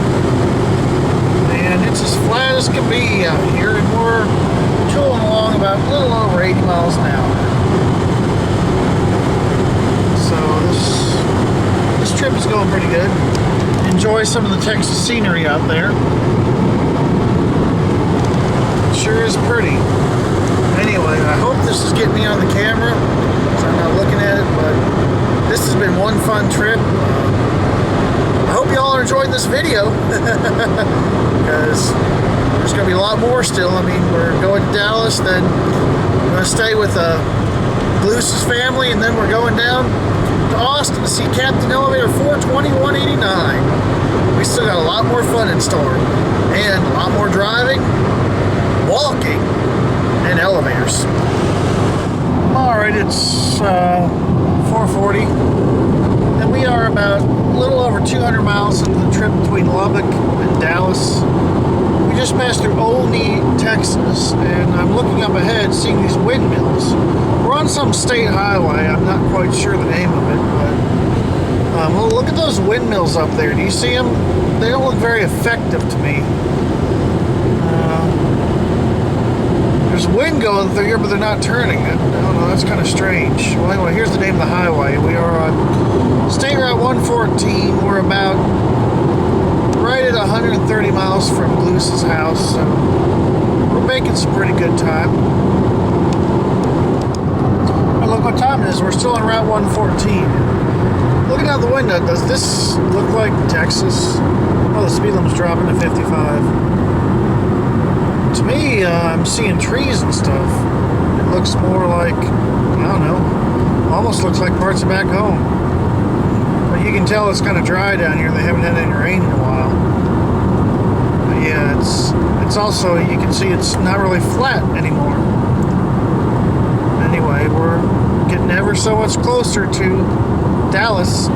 Speaker 1: And it's as flat as can be out here, and we're tooling along about a little over 80 miles an hour. So this trip is going pretty good. Enjoy some of the Texas scenery out there. sure is pretty. Anyway, I hope this is getting me on the camera, so I'm not looking at it, but this has been one fun trip. I hope y'all are enjoying this video, because there's going to be a lot more still. I mean, we're going to Dallas, then we're going to stay with Luce's family, and then we're going down to Austin to see Captain Elevator 42189. We still got a lot more fun in store, and a lot more driving, walking, and elevators. Alright, it's 4:40, and we are about a little over 200 miles into the trip between Lubbock and Dallas. We just passed through Olney, Texas, and I'm looking up ahead seeing these windmills. We're on some state highway. I'm not quite sure the name of it, but well, look at those windmills up there. Do you see them? They don't look very effective to me. There's wind going through here, but they're not turning it. I don't know, that's kind of strange. Well, anyway, here's the name of the highway. We are on State Route 114. We're about right at 130 miles from Luce's house, so we're making some pretty good time. And look what time it is. We're still on Route 114. Looking out the window, does this look like Texas? Oh, the speed limit's dropping to 55. To me, I'm seeing trees and stuff. It looks more like, I don't know, almost looks like parts of back home. But you can tell it's kind of dry down here. They haven't had any rain in a while. But yeah, it's also, you can see it's not really flat anymore. Anyway, we're getting ever so much closer to Dallas.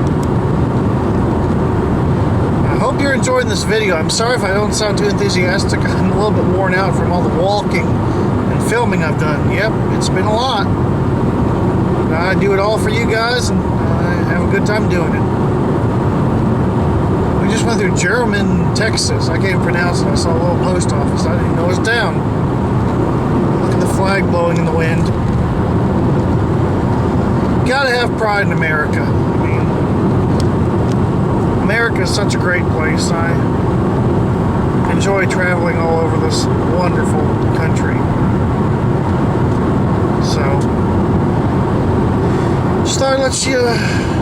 Speaker 1: I hope you're enjoying this video. I'm sorry if I don't sound too enthusiastic. I'm a little bit worn out from all the walking and filming I've done. Yep, it's been a lot. But I do it all for you guys, and I have a good time doing it. We just went through German, Texas. I can't even pronounce it. I saw a little post office. I didn't even know it was down. Look at the flag blowing in the wind. Gotta have pride in America. I mean, America is such a great place. I enjoy traveling all over this wonderful country. So, just thought I'd let you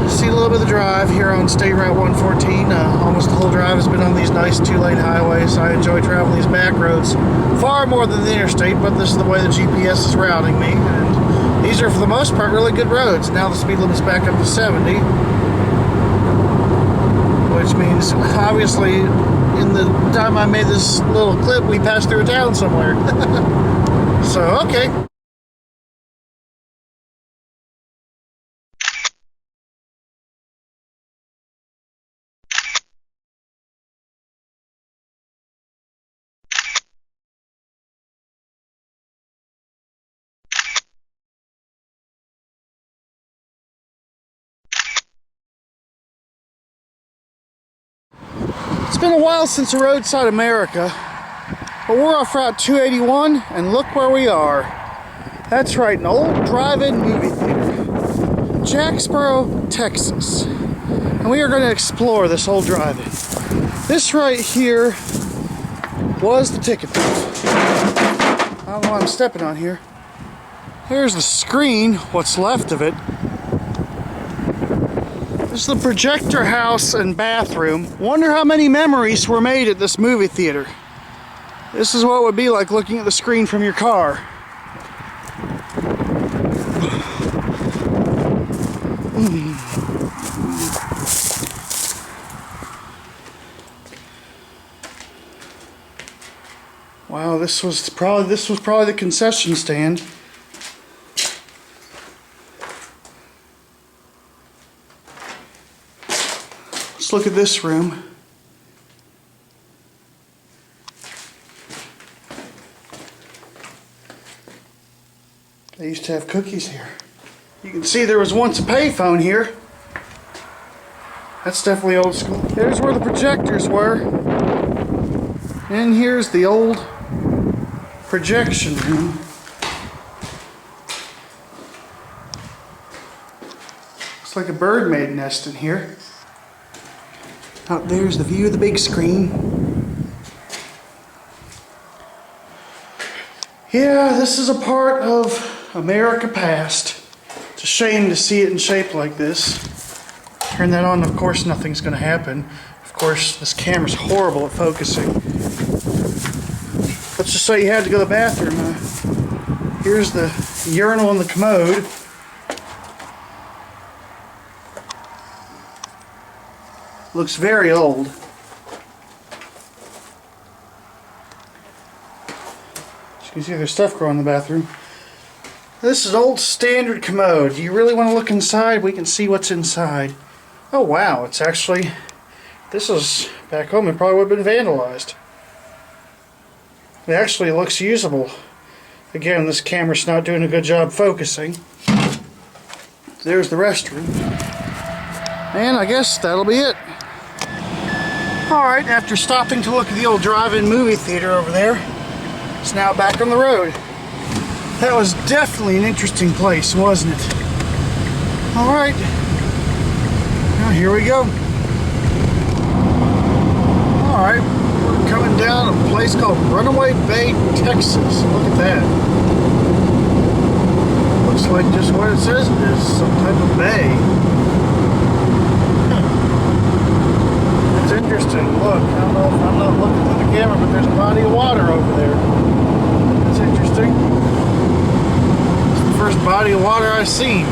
Speaker 1: see a little bit of the drive here on State Route 114. Almost the whole drive has been on these nice 2-lane highways. I enjoy traveling these back roads far more than the interstate, but this is the way the GPS is routing me. And these are, for the most part, really good roads. Now the speed limit's back up to 70. Which means, obviously, in the time I made this little clip, we passed through a town somewhere. So, okay. It's been a while since roadside America, but we're off Route 281, and look where we are. That's right, an old drive-in movie theater, Jacksboro, Texas. And we are going to explore this old drive-in. This right here was the ticket booth. I don't know what I'm stepping on here. Here's the screen, what's left of it. This is the projector house and bathroom. Wonder how many memories were made at this movie theater. This is what it would be like looking at the screen from your car. Wow, this was probably the concession stand. Let's look at this room. They used to have cookies here. You can see there was once a payphone here. That's definitely old school. There's where the projectors were. And here's the old projection room. Looks like a bird made a nest in here. Out there's the view of the big screen. Yeah, this is a part of America past. It's a shame to see it in shape like this. Turn that on, of course nothing's going to happen. Of course, this camera's horrible at focusing. Let's just say you had to go to the bathroom. Here's the urinal in the commode. Looks very old. As you can see, there's stuff growing in the bathroom. This is an old standard commode. Do you really want to look inside? We can see what's inside. Oh wow, it's actually, this is, back home it probably would have been vandalized. It actually looks usable. Again, this camera's not doing a good job focusing. There's the restroom. And I guess that'll be it. Alright, after stopping to look at the old drive-in movie theater over there, it's now back on the road. That was definitely an interesting place, wasn't it? Alright. Now here we go. Alright, we're coming down a place called Runaway Bay, Texas. Look at that. Looks like just what it says it is, some type of bay. It's interesting. Look, I don't know if I'm not looking through the camera, but there's a body of water over there. That's interesting. It's the first body of water I've seen.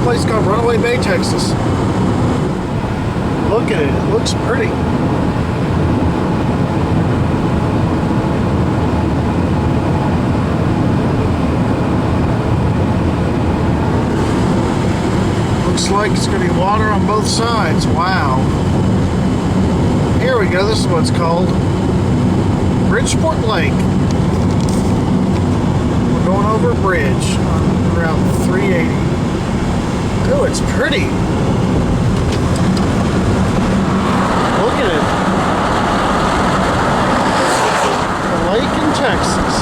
Speaker 1: Place called Runaway Bay, Texas. Look at it. It looks pretty. Looks like it's going to be water on both sides. Wow. Here we go. This is what it's called. Bridgeport Lake. We're going over a bridge on Route 380. Oh, it's pretty. Look at it. A lake in Texas.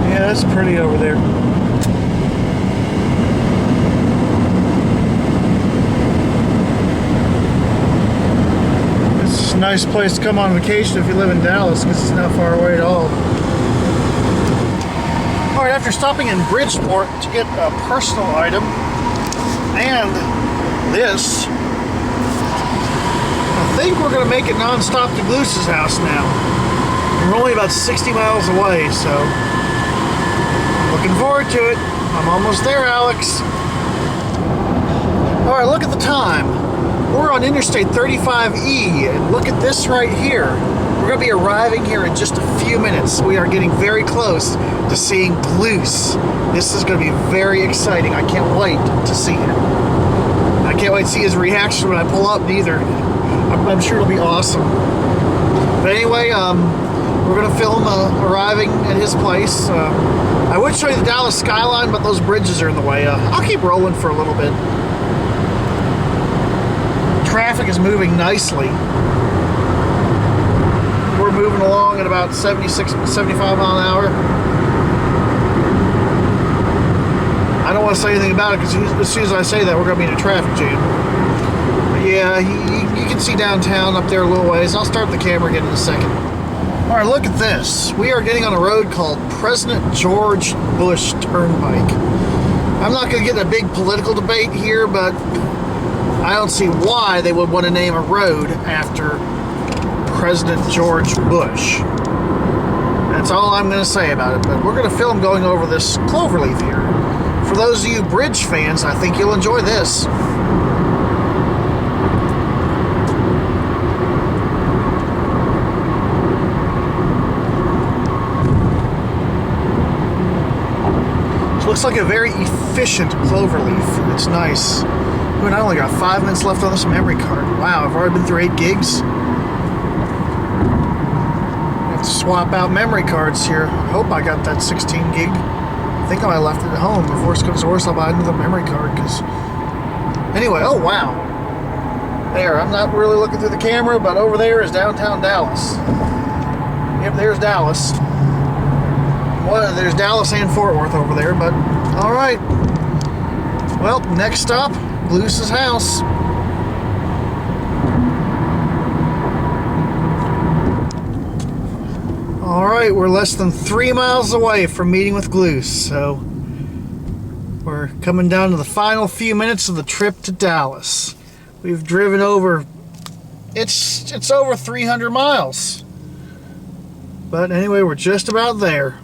Speaker 1: Yeah, that's pretty over there. It's a nice place to come on vacation if you live in Dallas, because it's not far away at all. Alright, after stopping in Bridgeport to get a personal item and this, I think we're going to make it non-stop to Goose's house now. We're only about 60 miles away, so looking forward to it. I'm almost there, Alex. Alright, look at the time. We're on Interstate 35E, and look at this right here. We're going to be arriving here in just a few minutes. We are getting very close to seeing Goose. This is going to be very exciting. I can't wait to see him. I can't wait to see his reaction when I pull up, neither. I'm sure it'll be awesome. But anyway, we're going to film arriving at his place. I would show you the Dallas skyline, but those bridges are in the way. I'll keep rolling for a little bit. Traffic is moving nicely. We're moving along at about 76, 75 mile an hour. I don't want to say anything about it because as soon as I say that, we're going to be in a traffic jam. But yeah, you can see downtown up there a little ways. I'll start the camera again in a second. Alright, look at this. We are getting on a road called President George Bush Turnpike. I'm not going to get in a big political debate here, but I don't see why they would want to name a road after President George Bush. That's all I'm going to say about it, but we're going to film going over this cloverleaf here. For those of you bridge fans, I think you'll enjoy this. It looks like a very efficient cloverleaf. It's nice. And I only got 5 minutes left on this memory card. Wow, I've already been through 8 gigs. I have to swap out memory cards here. I hope I got that 16 gig. I think I might have left it at home. If worse comes to worse, I'll buy another memory card. Anyway, oh wow. There, I'm not really looking through the camera, but over there is downtown Dallas. Yep, there's Dallas. Well, there's Dallas and Fort Worth over there, but all right. Well, next stop, Luce's house. All right, we're less than 3 miles away from meeting with Gluce, so we're coming down to the final few minutes of the trip to Dallas. We've driven over, it's over 300 miles. But anyway, we're just about there.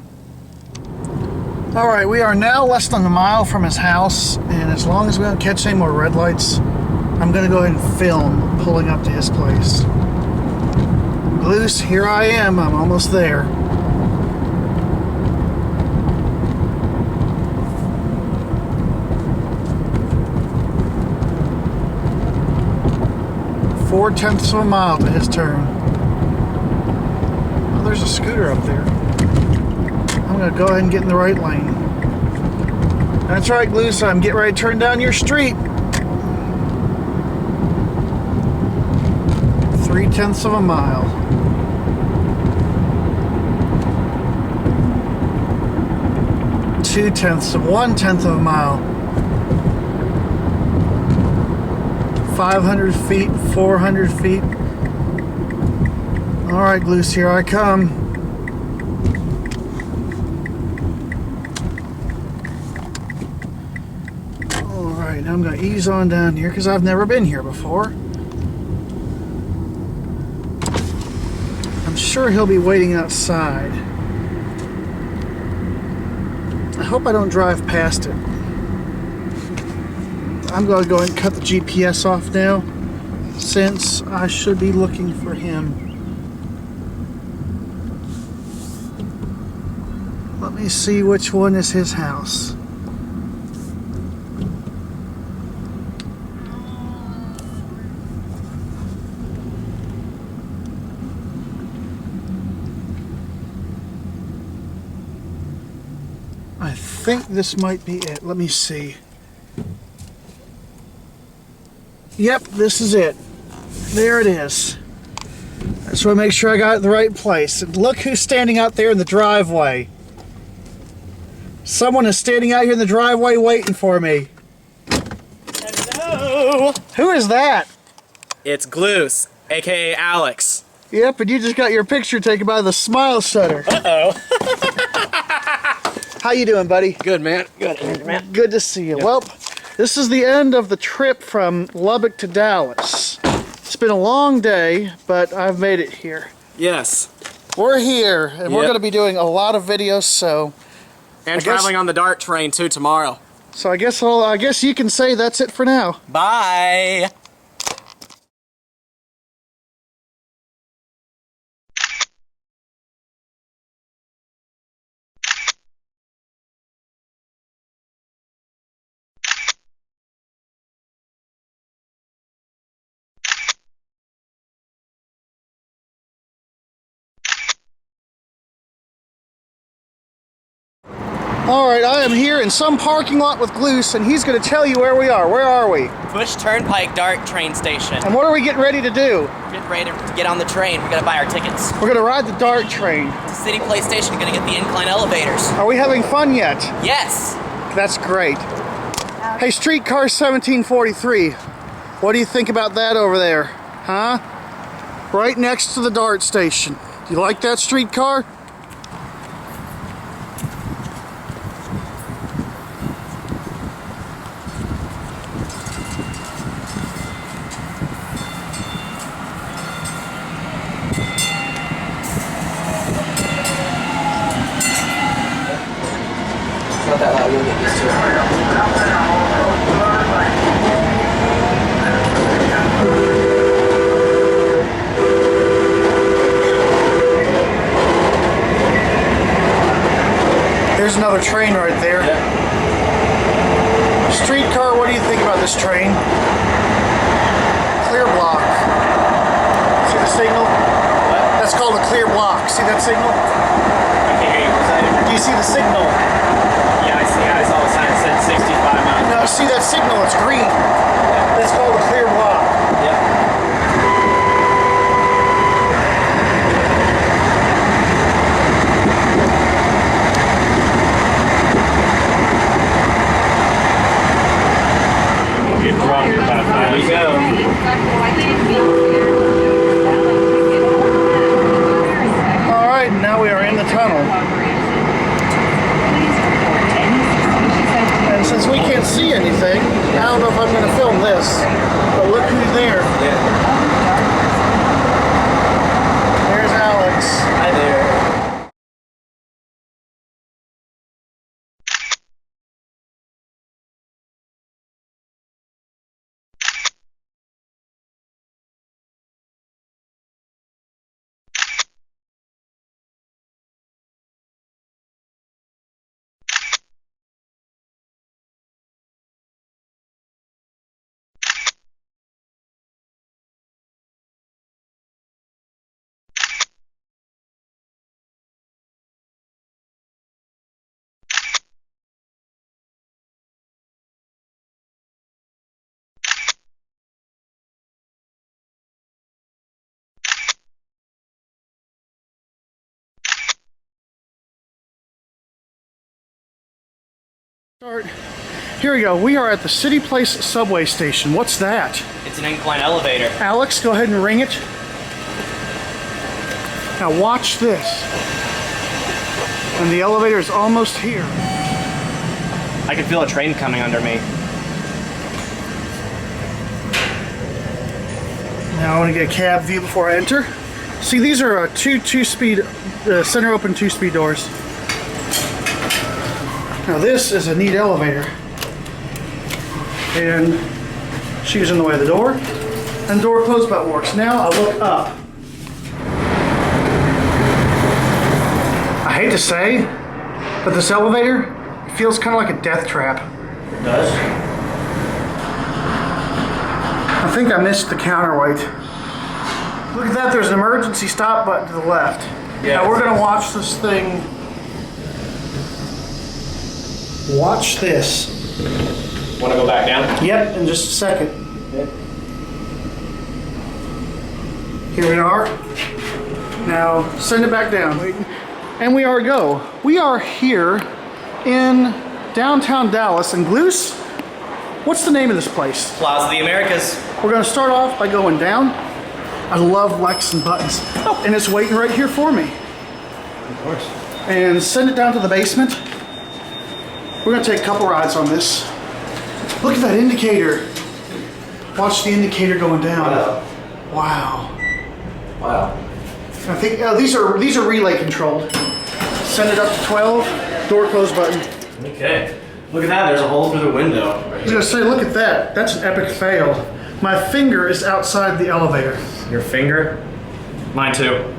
Speaker 1: All right, we are now less than a mile from his house, and as long as we don't catch any more red lights, I'm gonna go ahead and film pulling up to his place. Gluce, here I am. I'm almost there. Four-tenths of a mile to his turn. Oh, there's a scooter up there. I'm going to go ahead and get in the right lane. That's right, Gluce. I'm getting ready to turn down your street. 3/10 of a mile. One-tenth of a mile. 500 feet, 400 feet. All right, Gluce, here I come. All right, now I'm going to ease on down here because I've never been here before. I'm sure he'll be waiting outside. I hope I don't drive past it. I'm going to go ahead and cut the GPS off now, since I should be looking for him. Let me see which one is his house. I think this might be it. Let me see. Yep, this is it. There it is. I just want to make sure I got it in the right place. And look who's standing out there in the driveway. Someone is standing out here in the driveway waiting for me.
Speaker 5: Hello!
Speaker 1: Who is that?
Speaker 5: It's Gluce, aka Alex.
Speaker 1: Yep, and you just got your picture taken by the Smile Shutter.
Speaker 5: Uh-oh.
Speaker 1: How you doing, buddy?
Speaker 5: Good, man. Good, man.
Speaker 1: Good to see you. Yep. Well, this is the end of the trip from Lubbock to Dallas. It's been a long day, but I've made it here.
Speaker 5: Yes.
Speaker 1: We're here, and we're going to be doing a lot of videos, so...
Speaker 5: And traveling on the DART train, too, tomorrow.
Speaker 1: So I guess you can say that's it for now.
Speaker 5: Bye!
Speaker 1: Alright, I am here in some parking lot with Gluce, and he's going to tell you where we are. Where are we?
Speaker 5: Bush Turnpike DART train station.
Speaker 1: And what are we getting ready to do?
Speaker 5: Get ready to get on the train. We're gonna buy our tickets.
Speaker 1: We're going to ride the DART train.
Speaker 5: To City Place Station, we're gonna get the incline elevators.
Speaker 1: Are we having fun yet?
Speaker 5: Yes!
Speaker 1: That's great. Hey, Streetcar 1743, what do you think about that over there? Huh? Right next to the DART station. Do you like that streetcar?
Speaker 5: Not that loud, you'll get used to it.
Speaker 1: There's another train right there.
Speaker 5: Yeah.
Speaker 1: Streetcar, what do you think about this train? Clear block. See the signal?
Speaker 5: What?
Speaker 1: That's called a clear block. See that signal?
Speaker 5: I can't hear you. What's that?
Speaker 1: Do you see the signal?
Speaker 5: Yeah, I see. I saw the sign that said 65 miles.
Speaker 1: No, see that signal? It's green. That's called a clear block.
Speaker 5: Yeah.
Speaker 1: Start. Here we go. We are at the City Place subway station. What's that?
Speaker 5: It's an incline elevator.
Speaker 1: Alex, go ahead and ring it. Now watch this. And the elevator is almost here.
Speaker 5: I can feel a train coming under me.
Speaker 1: Now I want to get a cab view before I enter. See, these are two-speed, center open two-speed doors. Now this is a neat elevator. And she's in the way of the door. And door close button works. Now I look up. I hate to say, but this elevator feels kind of like a death trap.
Speaker 5: It does?
Speaker 1: I think I missed the counterweight. Look at that, there's an emergency stop button to the left.
Speaker 5: Yeah.
Speaker 1: Now we're gonna watch this thing. Watch this.
Speaker 5: Want to go back down?
Speaker 1: Yep, in just a second.
Speaker 5: Yep.
Speaker 1: Here we are. Now send it back down. And we are go. We are here in downtown Dallas. And Gloose, what's the name of this place?
Speaker 5: Plaza of the Americas.
Speaker 1: We're gonna start off by going down. I love Lexan buttons. Oh, and it's waiting right here for me.
Speaker 5: Of course.
Speaker 1: And send it down to the basement. We're gonna take a couple rides on this. Look at that indicator. Watch the indicator going down. Wow.
Speaker 5: Wow.
Speaker 1: I think these are relay controlled. Send it up to 12. Door close button.
Speaker 5: Okay. Look at that. There's a hole through the window.
Speaker 1: I was gonna say, look at that. That's an epic fail. My finger is outside the elevator.
Speaker 5: Your finger? Mine too.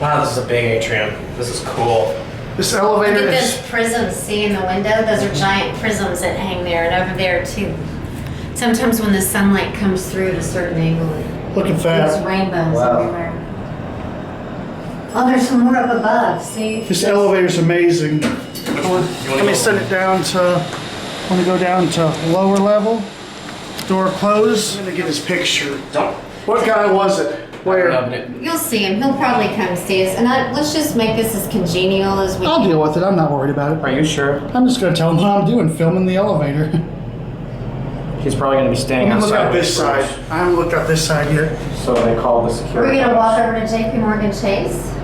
Speaker 5: Wow, this is a big atrium. This is cool.
Speaker 1: This
Speaker 6: Look
Speaker 1: elevator
Speaker 6: at
Speaker 1: is.
Speaker 6: those prisms, see in the window? Those are giant prisms that hang there and over there too. Sometimes when the sunlight comes through at a certain angle,
Speaker 1: Look at
Speaker 6: there's
Speaker 1: that.
Speaker 6: rainbows
Speaker 5: Wow.
Speaker 6: everywhere. Oh, there's some more up above, see?
Speaker 1: This elevator's amazing. Let me send it down to. I'm gonna go down to lower level. Door closed. I'm gonna get his picture.
Speaker 5: Don't.
Speaker 1: What guy was it? Where?
Speaker 6: You'll see him. He'll probably come see us. And let's just make this as congenial as we
Speaker 1: I'll
Speaker 6: can.
Speaker 1: deal with it. I'm not worried about it.
Speaker 5: Are you sure?
Speaker 1: I'm just gonna tell him what I'm doing, filming the elevator.
Speaker 5: He's probably going to be staying
Speaker 1: I'm gonna look
Speaker 5: outside.
Speaker 1: at this side. I haven't looked at this side yet.
Speaker 5: So they call the
Speaker 6: We're
Speaker 5: security.
Speaker 6: gonna walk over to JP Morgan Chase.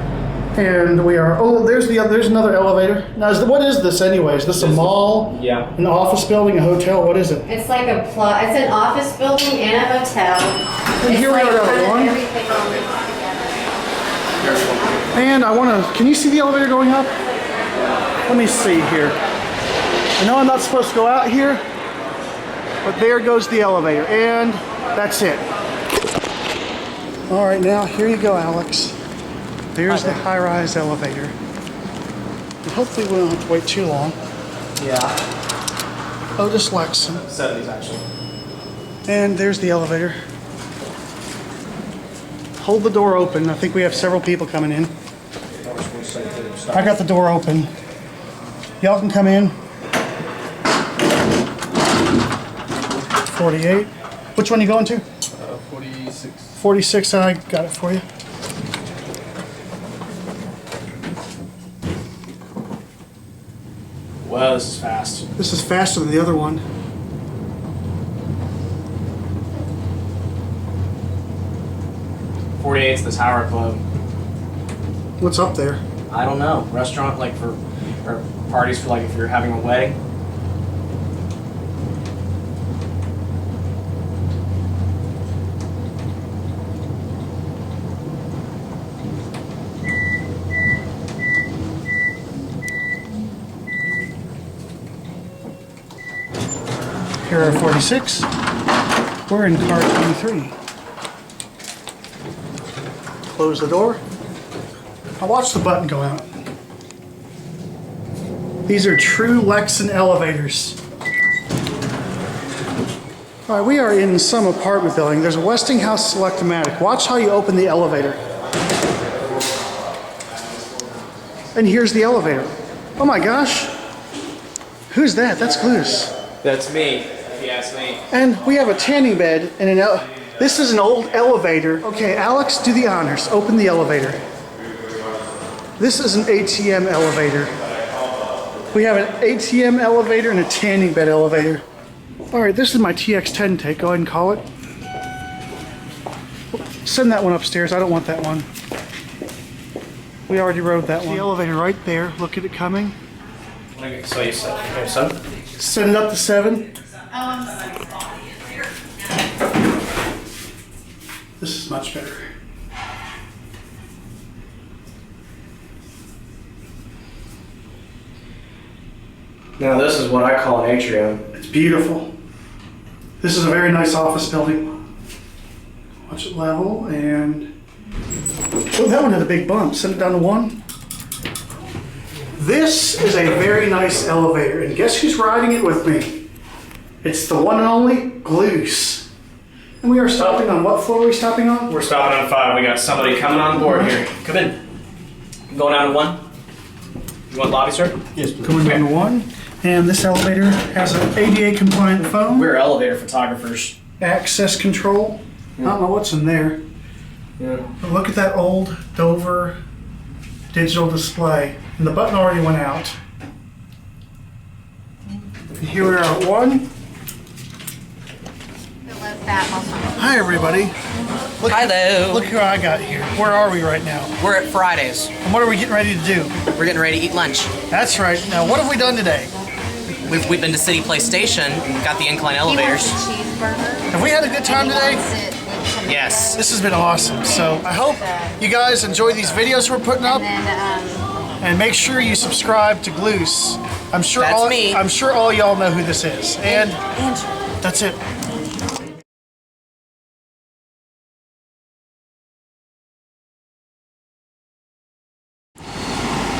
Speaker 1: And we are. Oh, there's another elevator. Now, what is this anyway? Is this a mall?
Speaker 5: Yeah.
Speaker 1: An office building? A hotel? What is it?
Speaker 6: It's like it's an office building and a hotel. It's
Speaker 1: here we
Speaker 6: like
Speaker 1: are down
Speaker 6: kind of
Speaker 1: one.
Speaker 6: everything all mixed together.
Speaker 1: And I want to. Can you see the elevator going up? Let me see here. I know I'm not supposed to go out here, but there goes the elevator, and that's it. All right, now here you go, Alex. There's the high-rise elevator. And hopefully we don't have to wait too long.
Speaker 5: Yeah.
Speaker 1: Otis Lexan.
Speaker 5: 70s actually.
Speaker 1: And there's the elevator. Hold the door open. I think we have several people coming in. I got the door open. Y'all can come in. 48. Which one you going to?
Speaker 5: 46.
Speaker 1: 46, I got it for you.
Speaker 5: Wow, this is fast.
Speaker 1: This is faster than the other one.
Speaker 5: '48's the Tower Club.
Speaker 1: What's up there?
Speaker 5: I don't know. Restaurant like for or parties for like if you're having a wedding.
Speaker 1: Here are 46. We're in car 23. Close the door. Now watch the button go out. These are true Lexan elevators. All right, we are in some apartment building. There's a Westinghouse Select-O-Matic. Watch how you open the elevator. And here's the elevator. Oh my gosh. Who's that? That's Gloose.
Speaker 5: That's me, if you ask me.
Speaker 1: And we have a tanning bed and this is an old elevator. Okay, Alex, do the honors. Open the elevator. This is an ATM elevator. We have an ATM elevator and a tanning bed elevator. All right, this is my TX10 take. Go ahead and call it. Send that one upstairs. I don't want that one. We already rode that one. The elevator right there. Look at it coming.
Speaker 5: Okay, so you said, okay, so?
Speaker 1: Set it up to 7. This is much better.
Speaker 5: Now this is what I call an atrium.
Speaker 1: It's beautiful. This is a very nice office building. Watch it level and... Oh, that one had a big bump. Send it down to 1. This is a very nice elevator, and guess who's riding it with me? It's the one and only Gluse. And we are stopping on what floor are we stopping on?
Speaker 5: We're stopping on 5. We got somebody coming on board here. Come in. Going down to 1. You want lobby, sir?
Speaker 1: Yes, please. Going down to 1. And this elevator has an ADA compliant phone.
Speaker 5: We're elevator photographers.
Speaker 1: Access control. I don't know what's in there.
Speaker 5: Yeah.
Speaker 1: But look at that old Dover digital display. And the button already went out. And here we are at 1. Hi everybody. Look,
Speaker 7: Hello.
Speaker 1: Look who I got here. Where are we right now?
Speaker 7: We're at Fridays.
Speaker 1: And what are we getting ready to do?
Speaker 7: We're getting ready to eat lunch.
Speaker 1: That's right. Now what have we done today?
Speaker 7: We've been to City Place Station, got the incline elevators.
Speaker 1: Have we had a good time today?
Speaker 7: Yes.
Speaker 1: This has been awesome. So I hope you guys enjoy these videos we're putting up. And make sure you subscribe to Gluse. I'm sure
Speaker 7: That's me.
Speaker 1: I'm sure all y'all know who this is. And that's it.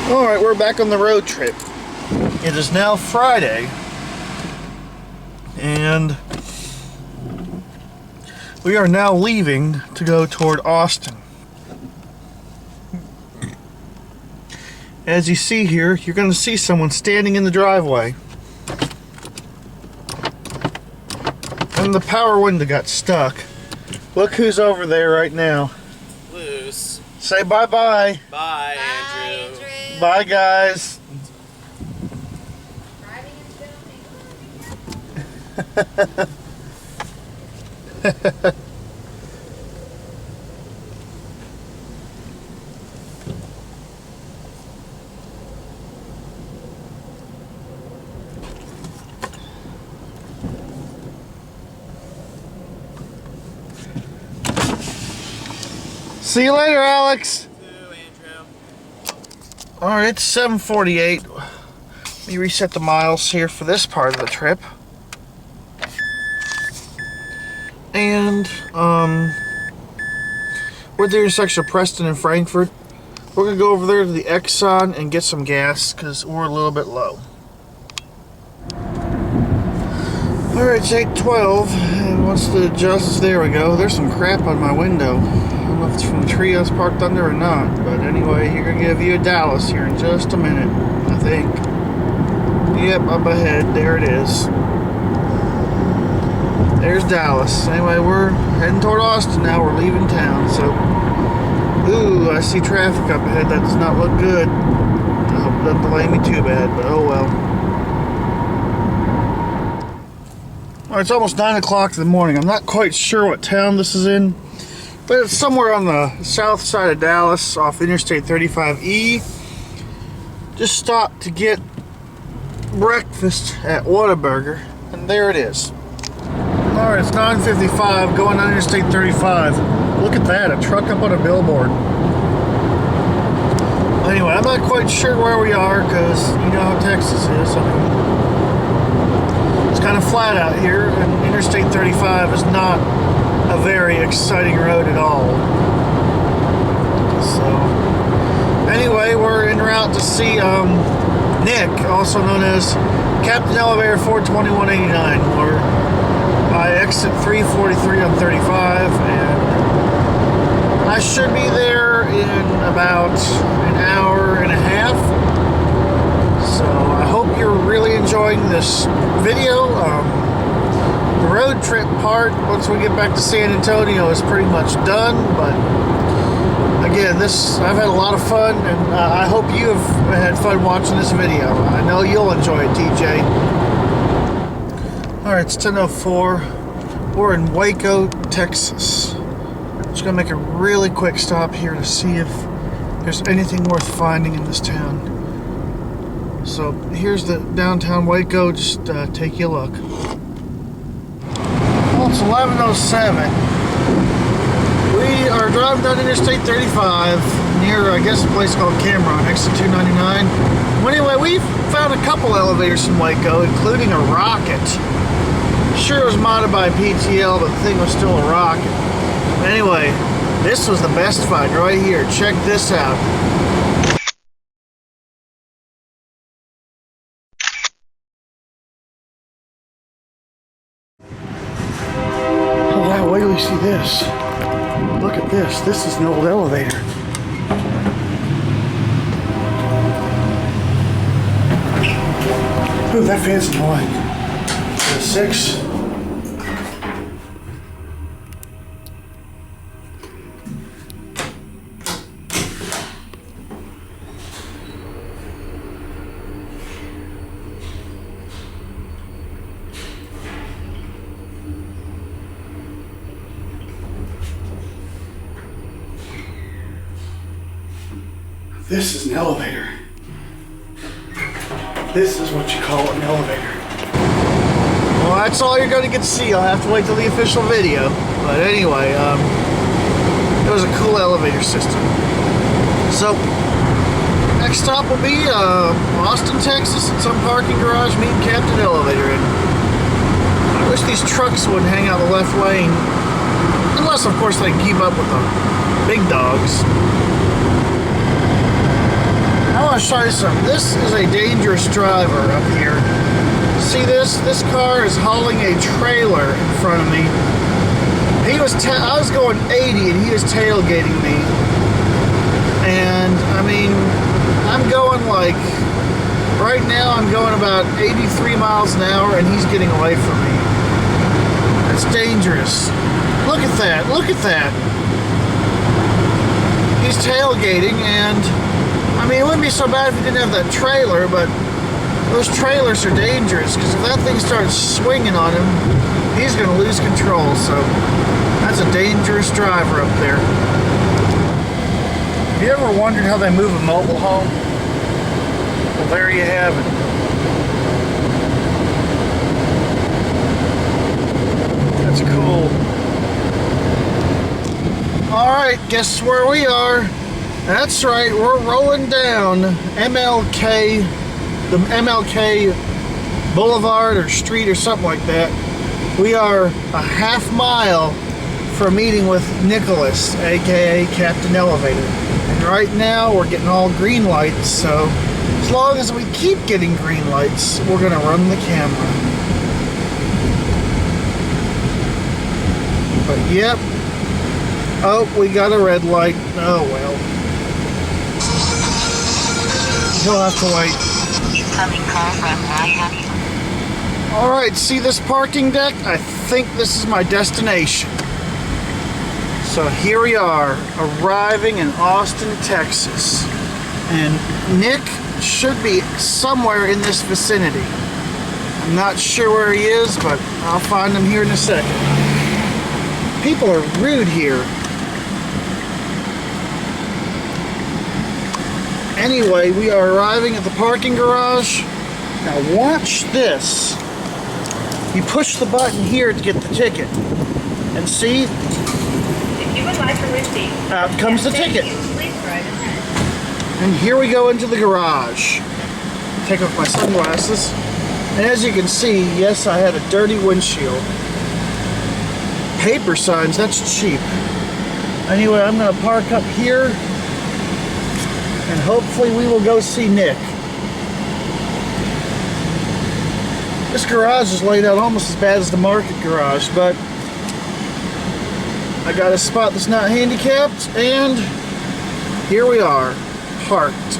Speaker 1: All right, we're back on the road trip. It is now Friday, and we are now leaving to go toward Austin. As you see here, you're going to see someone standing in the driveway. And the power window got stuck. Look who's over there right now.
Speaker 7: Loose.
Speaker 1: Say bye-bye.
Speaker 7: Bye, Andrew.
Speaker 1: Bye, guys. See you later, Alex. Alright, it's 7:48. Let me reset the miles here for this part of the trip. And, we're at the intersection of Preston and Frankfurt. We're going to go over there to the Exxon and get some gas because we're a little bit low. Alright, it's 8:12, and once the adjusts, there we go. There's some crap on my window. I don't know if it's from the tree I was parked under or not, but anyway, you're going to get a view of Dallas here in just a minute, I think. Yep, up ahead, there it is. There's Dallas. Anyway, we're heading toward Austin now. We're leaving town, so... Ooh, I see traffic up ahead. That does not look good. I hope it doesn't delay me too bad, but oh well. Alright, it's almost 9 o'clock in the morning. I'm not quite sure what town this is in, but it's somewhere on the south side of Dallas off Interstate 35E. Just stopped to get breakfast at Whataburger, and there it is. Alright, it's 9:55 going on Interstate 35. Look at that, a truck up on a billboard. Anyway, I'm not quite sure where we are because you know how Texas is. I mean, it's kind of flat out here, and Interstate 35 is not a very exciting road at all. So, anyway, we're en route to see Nick, also known as Captain Elevator 42189. We're by exit 343 on 35, and I should be there in about an hour and a half. So I hope you're really enjoying this video. The road trip part, once we get back to San Antonio, is pretty much done, but again, I've had a lot of fun, and I hope you have had fun watching this video. I know you'll enjoy it, TJ. All right, it's 10:04. We're in Waco, Texas. Just gonna make a really quick stop here to see if there's anything worth finding in this town. So here's the downtown Waco. Just take you a look. Well, it's 11:07. We are driving down Interstate 35 near, I guess, a place called Cameron, exit 299. Well, anyway, we found a couple elevators in Waco, including a rocket. Sure, it was modded by PTL, but the thing was still a rocket. Anyway, this was the best find right here. Check this out. Oh wow, wait till you see this. Look at this. This is an old elevator. Ooh, that fan's annoying. The 6. This is an elevator. This is what you call an elevator. Well, that's all you're going to get to see. I'll have to wait till the official video. But anyway, it was a cool elevator system. So, next stop will be Austin, Texas, at some parking garage, meeting Captain Elevator. And I wish these trucks wouldn't hang out the left lane. Unless, of course, they can keep up with the big dogs. I want to show you something. This is a dangerous driver up here. See this? This car is hauling a trailer in front of me. I was going 80 and he was tailgating me. And I mean, I'm going like, right now I'm going about 83 miles an hour and he's getting away from me. That's dangerous. Look at that. Look at that. He's tailgating, and I mean, it wouldn't be so bad if he didn't have that trailer, but those trailers are dangerous, because if that thing starts swinging on him, he's going to lose control. So that's a dangerous driver up there. Have you ever wondered how they move a mobile home? Well, there you have it. That's cool. Alright, guess where we are? That's right, we're rolling down MLK, the MLK Boulevard or Street or something like that. We are a half mile from meeting with Nicholas, aka Captain Elevator. And right now we're getting all green lights, so as long as we keep getting green lights, we're gonna run the camera. But yep. Oh, we got a red light. Oh well. He'll have to wait.
Speaker 2: Incoming call from Miami.
Speaker 1: Alright, see this parking deck? I think this is my destination. So here we are, arriving in Austin, Texas. And Nick should be somewhere in this vicinity. I'm not sure where he is, but I'll find him here in a second. People are rude here. Anyway, we are arriving at the parking garage. Now watch this. You push the button here to get the ticket. And see?
Speaker 8: If you would like a receipt,
Speaker 1: Out comes the
Speaker 8: thank
Speaker 1: ticket.
Speaker 8: you. Please drive ahead.
Speaker 1: And here we go into the garage. Take off my sunglasses. And as you can see, yes, I had a dirty windshield. Paper signs, that's cheap. Anyway, I'm going to park up here. And hopefully we will go see Nick. This garage is laid out almost as bad as the market garage, but I got a spot that's not handicapped, and here we are, parked.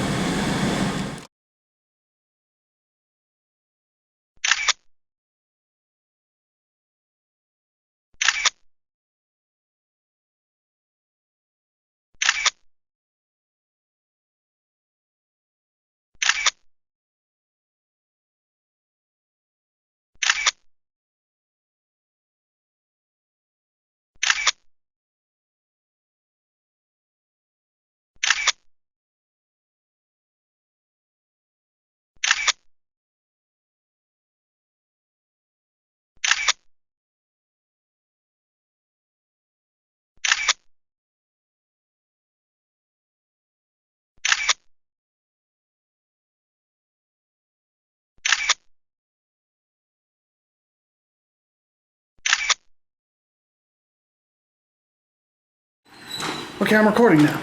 Speaker 1: Okay, I'm recording now.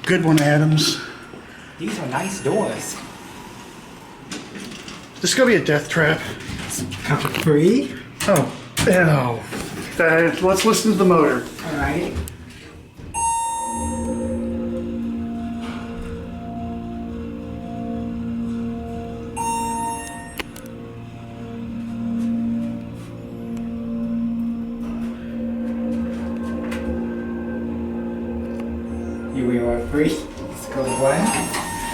Speaker 1: Good one, Adams.
Speaker 9: These are nice doors.
Speaker 1: This is gonna be a death trap.
Speaker 9: Free?
Speaker 1: Oh, ew. Let's listen to the motor.
Speaker 9: Alright. You are free. Let's go one.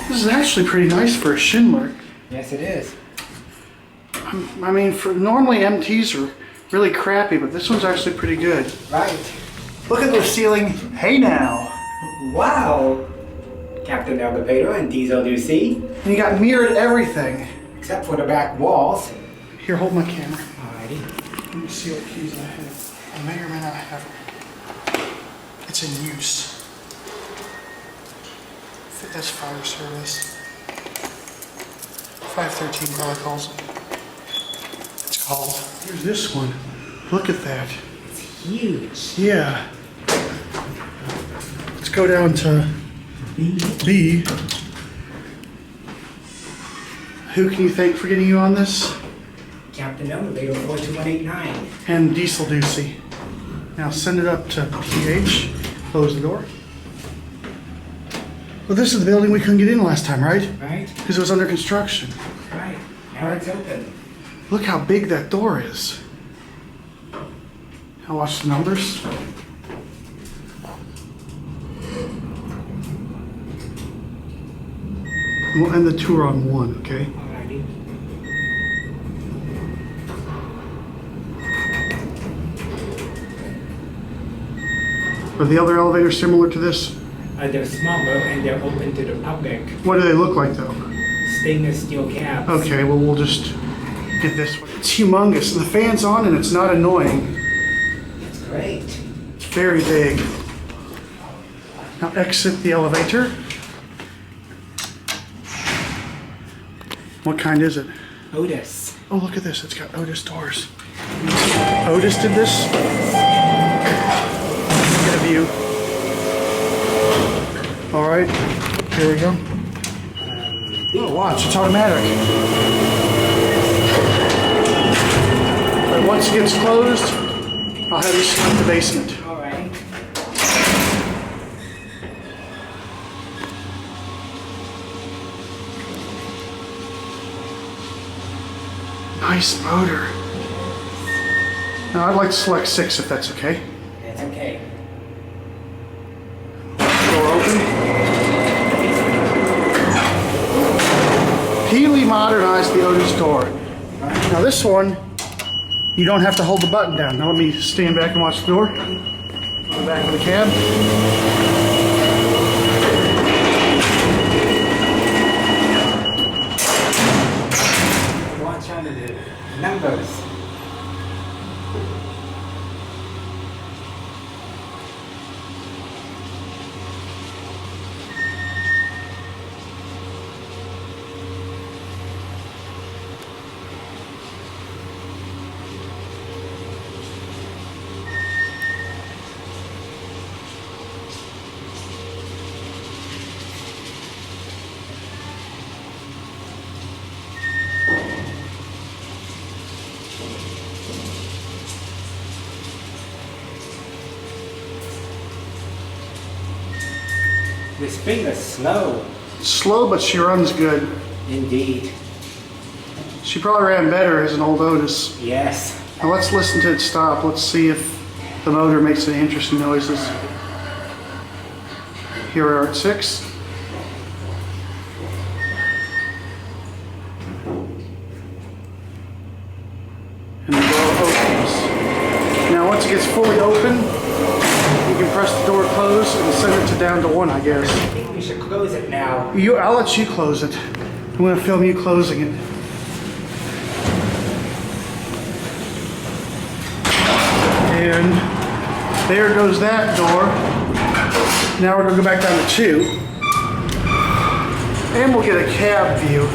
Speaker 1: This is actually pretty nice for a shin mark.
Speaker 9: Yes, it is.
Speaker 1: I mean, normally MTs are really crappy, but this one's actually pretty good.
Speaker 9: Right.
Speaker 1: Look at the ceiling. Hey now.
Speaker 9: Wow. Captain Elevator and DieselDucy.
Speaker 1: And you got mirrored everything.
Speaker 9: Except for the back walls.
Speaker 1: Here, hold my camera.
Speaker 9: Alrighty.
Speaker 1: Let me see what keys I have. I may or may not have them. It's in use. That's fire service. 513 probably calls it. It's called. Here's this one. Look at that.
Speaker 9: It's huge.
Speaker 1: Yeah. Let's go down to B. Who can you thank for getting you on this?
Speaker 9: Captain Elevator 42189.
Speaker 1: And DieselDucy. Now send it up to PH. Close the door. Well, this is the building we couldn't get in last time, right?
Speaker 9: Right?
Speaker 1: Because it was under construction.
Speaker 9: Right. Now it's open.
Speaker 1: Look how big that door is. Now watch the numbers. We'll end the tour on 1, okay?
Speaker 9: Alrighty.
Speaker 1: Are the other elevators similar to this?
Speaker 9: They're smaller and they're open to the public.
Speaker 1: What do they look like though?
Speaker 9: Stainless steel cabs.
Speaker 1: Okay, well we'll just get this one. It's humongous and the fan's on and it's not annoying.
Speaker 9: It's great.
Speaker 1: It's very big. Now exit the elevator. What kind is it?
Speaker 9: Otis.
Speaker 1: Oh, look at this. It's got Otis doors. Otis did this? Get a view. All right, here we go. Oh, watch, it's automatic. But once it gets closed, I'll have you select the basement.
Speaker 9: Alright.
Speaker 1: Nice motor. Now I'd like to select 6 if that's okay.
Speaker 9: That's okay.
Speaker 1: Door open. Healy modernized the Otis door. Now this one, you don't have to hold the button down. Now let me stand back and watch the door. On the back of the cab.
Speaker 9: Watch out of the numbers. This thing is slow.
Speaker 1: Slow, but she runs good.
Speaker 9: Indeed.
Speaker 1: She probably ran better as an old Otis.
Speaker 9: Yes.
Speaker 1: Now let's listen to it stop. Let's see if the motor makes any interesting noises. Here we are at 6. And the door opens. Now once it gets fully open, you can press the door close and set it to down to 1, I guess.
Speaker 9: I think we should close it now.
Speaker 1: I'll let you close it. I'm going to film you closing it. And there goes that door. Now we're going to go back down to 2. And we'll get a cab view.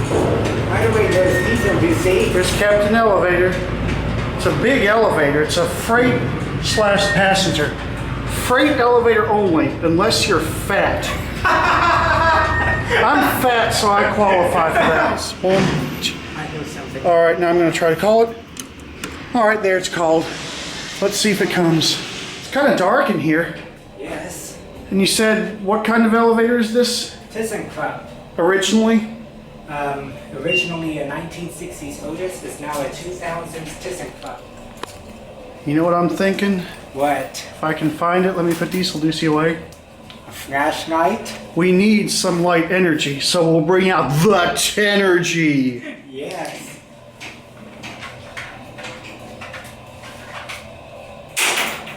Speaker 9: By the way, there's DieselDucy.
Speaker 1: There's Captain Elevator. It's a big elevator. It's a freight passenger. Freight elevator only, unless you're fat. I'm fat, so I qualify for that. All right, now I'm going to try to call it. All right, there it's called. Let's see if it comes. It's kind of dark in here.
Speaker 9: Yes.
Speaker 1: And you said, what kind of elevator is this?
Speaker 9: ThyssenKrupp.
Speaker 1: Originally?
Speaker 9: Originally a 1960s Otis, is now a 2000s ThyssenKrupp.
Speaker 1: You know what I'm thinking?
Speaker 9: What?
Speaker 1: If I can find it, let me put DieselDucy away.
Speaker 9: A flashlight?
Speaker 1: We need some light energy, so we'll bring out the Tenergy.
Speaker 9: Yes.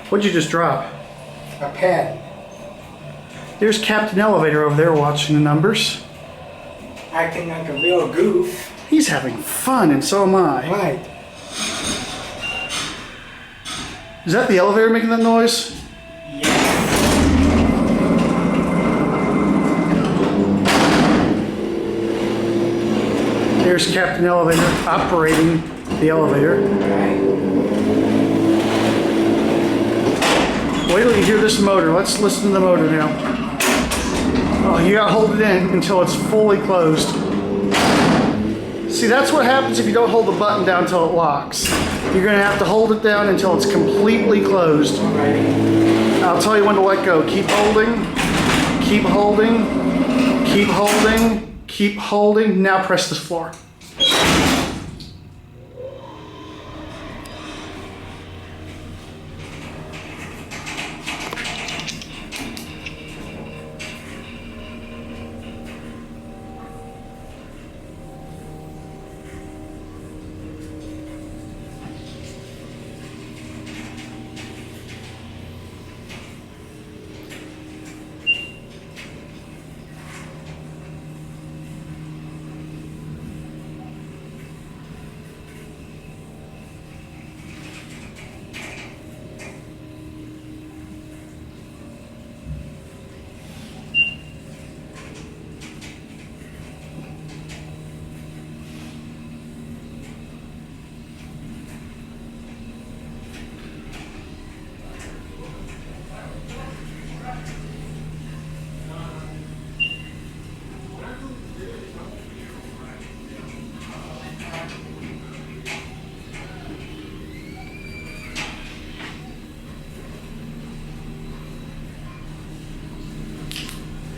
Speaker 1: What'd you just drop?
Speaker 9: A pen.
Speaker 1: There's Captain Elevator over there watching the numbers.
Speaker 9: Acting like a real goof.
Speaker 1: He's having fun, and so am I.
Speaker 9: Right.
Speaker 1: Is that the elevator making that noise?
Speaker 9: Yes.
Speaker 1: There's Captain Elevator operating the elevator.
Speaker 9: Right.
Speaker 1: Wait till you hear this motor. Let's listen to the motor now. Oh, you gotta hold it in until it's fully closed. See, that's what happens if you don't hold the button down until it locks. You're gonna have to hold it down until it's completely closed. I'll tell you when to let go. Keep holding, keep holding, keep holding, keep holding. Now press this floor.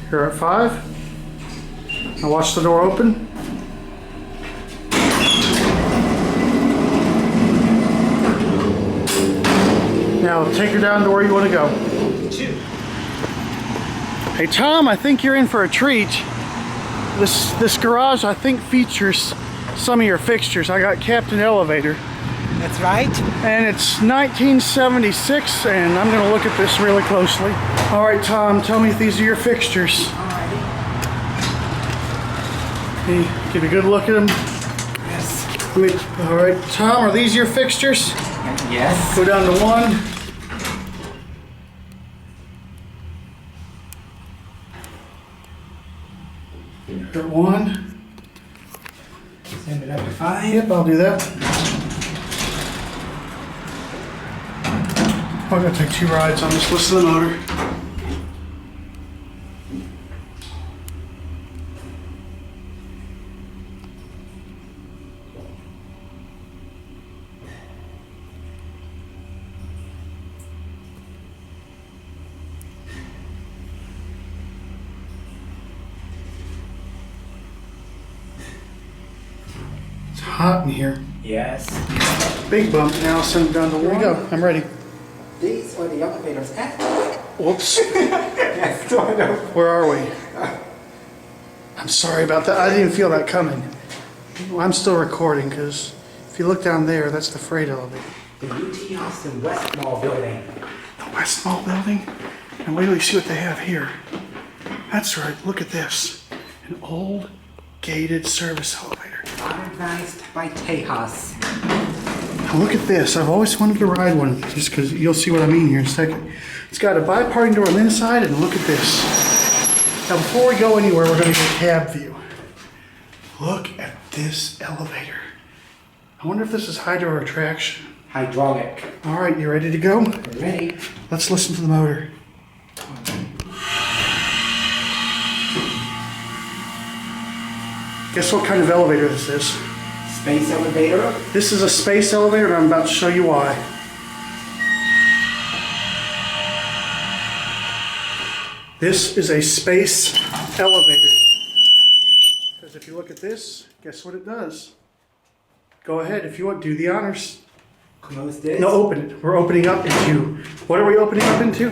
Speaker 1: Here at 5. Now watch the door open. Now take her down to where you want to go.
Speaker 9: 2.
Speaker 1: Hey Tom, I think you're in for a treat. This garage I think features some of your fixtures. I got Captain Elevator.
Speaker 9: That's right.
Speaker 1: And it's 1976, and I'm going to look at this really closely. All right, Tom, tell me if these are your fixtures.
Speaker 9: Alrighty.
Speaker 1: Can you give a good look at them?
Speaker 9: Yes.
Speaker 1: All right, Tom, are these your fixtures?
Speaker 9: Yes.
Speaker 1: Go down to 1. At 1.
Speaker 9: Send it up to 5.
Speaker 1: Yep, I'll do that. I'm gonna take 2 rides on this. Listen to the motor. It's hot in here.
Speaker 9: Yes.
Speaker 1: Big bump. Now I'll send it down to 1. Here we go. I'm ready.
Speaker 9: These are the elevators at.
Speaker 1: Whoops.
Speaker 9: Yes, sort of.
Speaker 1: Where are we? I'm sorry about that. I didn't feel that coming. Well, I'm still recording because if you look down there, that's the freight elevator.
Speaker 9: The UT Austin West Mall building.
Speaker 1: The West Mall building? And wait till you see what they have here. That's right. Look at this. An old gated service elevator.
Speaker 9: Modernized by Tejas.
Speaker 1: Now look at this. I've always wanted to ride one just because you'll see what I mean here in a second. It's got a bi-parting door on the inside, and look at this. Now before we go anywhere, we're going to get a cab view. Look at this elevator. I wonder if this is hydro or traction.
Speaker 9: hydraulic.
Speaker 1: All right, you ready to go?
Speaker 9: We're ready.
Speaker 1: Let's listen to the motor. Guess what kind of elevator this is?
Speaker 9: Space elevator.
Speaker 1: This is a space elevator, and I'm about to show you why. This is a space elevator. Because if you look at this, guess what it does? Go ahead, if you want, do the honors.
Speaker 9: Close this.
Speaker 1: No, open it. We're opening up into, what are we opening up into?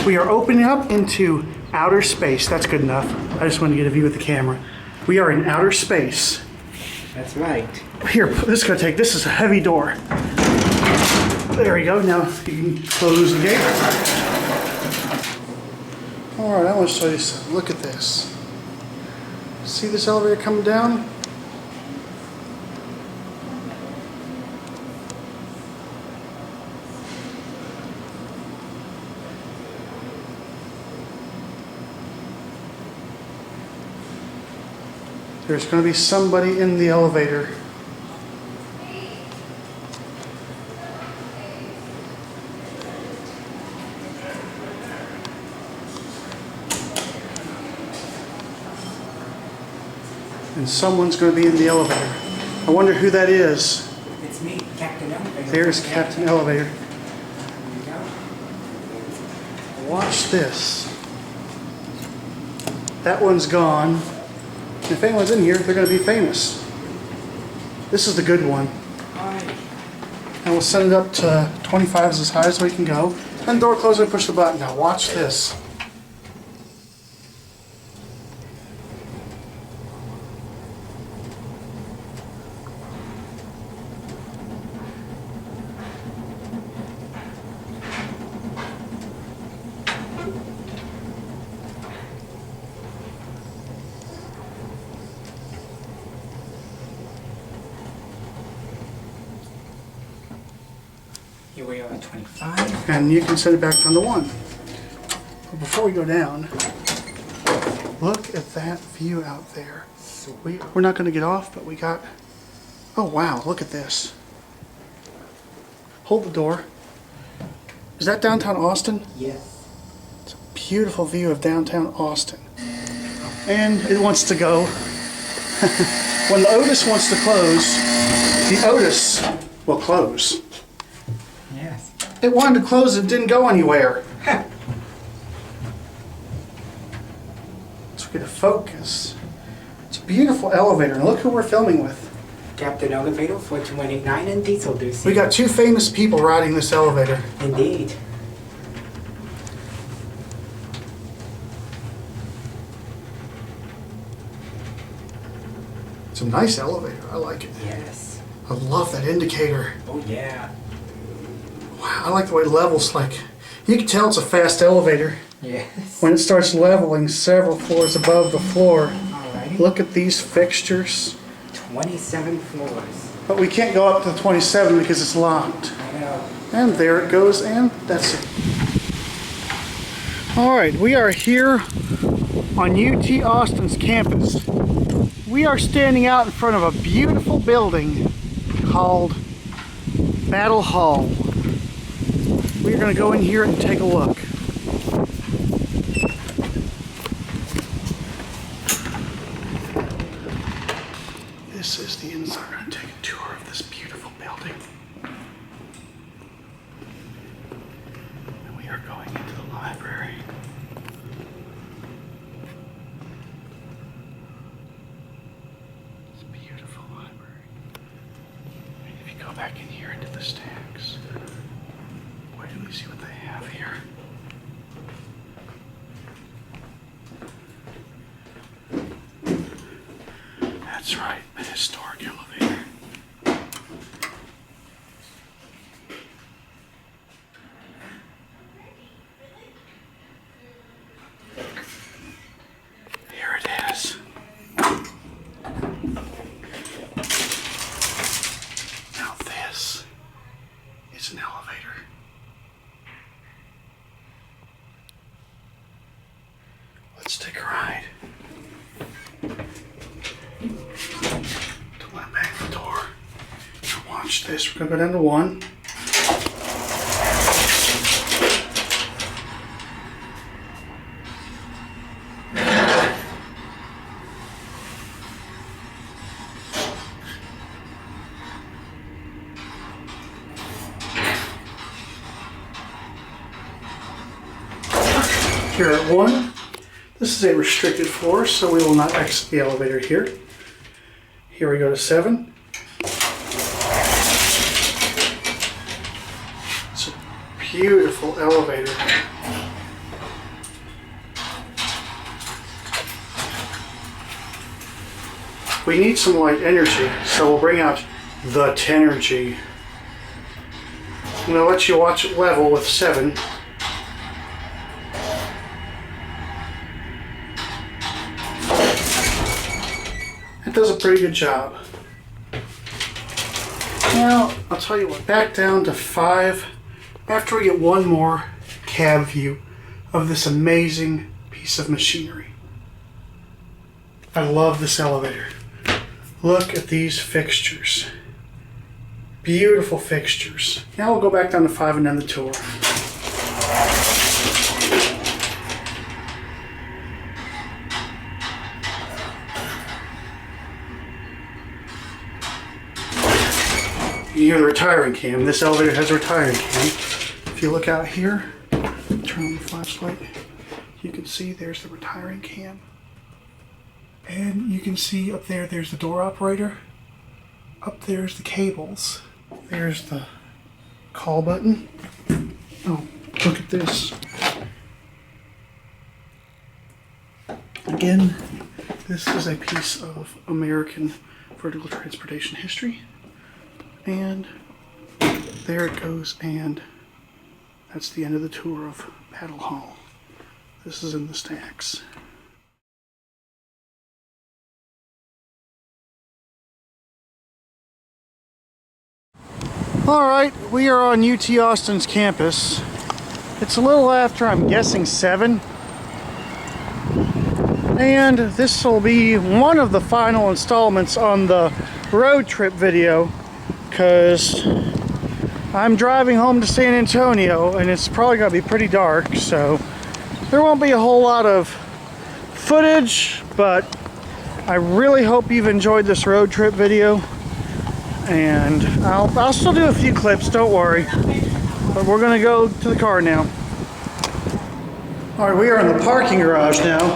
Speaker 1: We are opening up into outer space. That's good enough. I just want to get a view of the camera. We are in outer space.
Speaker 9: That's right.
Speaker 1: Here, this is going to take, this is a heavy door. There we go. Now you can close the gate. All right, I want to show you something. Look at this. See this elevator coming down? There's going to be somebody in the elevator. And someone's going to be in the elevator. I wonder who that is.
Speaker 9: It's me, Captain Elevator.
Speaker 1: There's Captain Elevator.
Speaker 9: There you go.
Speaker 1: Watch this. That one's gone. If anyone's in here, they're going to be famous. This is the good one.
Speaker 9: Hi.
Speaker 1: And we'll set it up to 25 is as high as we can go. And door close and push the button. Now watch this.
Speaker 9: Here we are at 25.
Speaker 1: And you can set it back down to 1. But before we go down, look at that view out there. We're not going to get off, but we got... Oh wow, look at this. Hold the door. Is that downtown Austin?
Speaker 9: Yes.
Speaker 1: It's a beautiful view of downtown Austin. And it wants to go. When the Otis wants to close, the Otis will close.
Speaker 9: Yes.
Speaker 1: It wanted to close, it didn't go anywhere. Let's get a focus. It's a beautiful elevator, and look who we're filming with.
Speaker 9: Captain Elevator 4189 and DieselDucy.
Speaker 1: We got 2 famous people riding this elevator.
Speaker 9: Indeed.
Speaker 1: It's a nice elevator, I like it.
Speaker 9: Yes.
Speaker 1: I love that indicator.
Speaker 9: Oh yeah.
Speaker 1: Wow, I like the way it levels, like, you can tell it's a fast elevator
Speaker 9: Yes.
Speaker 1: when it starts leveling several floors above the floor.
Speaker 9: Alrighty.
Speaker 1: Look at these fixtures.
Speaker 9: 27 floors.
Speaker 1: But we can't go up to 27 because it's locked.
Speaker 9: I know.
Speaker 1: And there it goes, and that's it. All right, we are here on UT Austin's campus. We are standing out in front of a beautiful building called Battle Hall. We're going to go in here and take a look. This is the inside. We're going to take a tour of this beautiful building. And we are going into the library. It's a beautiful library. And if you go back in here into the stacks, wait till we see what they have here. That's right, an historic elevator. Here it is. Now this is an elevator. Let's take a ride. Watch this. We're going to go down to 1. Here at 1, this is a restricted floor, so we will not exit the elevator here. Here we go to 7. It's a beautiful elevator. We need some light energy, so we'll bring out the Tenergy. I'm going to let you watch it level with 7. It does a pretty good job. Now, I'll tell you what, back down to 5 after we get one more cab view of this amazing piece of machinery. I love this elevator. Look at these fixtures. Beautiful fixtures. Now we'll go back down to 5 and end the tour. You hear the retiring cam. This elevator has a retiring cam. If you look out here, turn on the flashlight, you can see there's the retiring cam. And you can see up there, there's the door operator. Up there's the cables. There's the call button. Oh, look at this. Again, this is a piece of American vertical transportation history. And there it goes, and that's the end of the tour of Battle Hall. This is in the stacks. Alright, we are on UT Austin's campus. It's a little after, I'm guessing, 7. And this will be one of the final installments on the road trip video, because I'm driving home to San Antonio and it's probably going to be pretty dark, so there won't be a whole lot of footage, but I really hope you've enjoyed this road trip video, and I'll still do a few clips, don't worry, but we're going to go to the car now. Alright, we are in the parking garage now,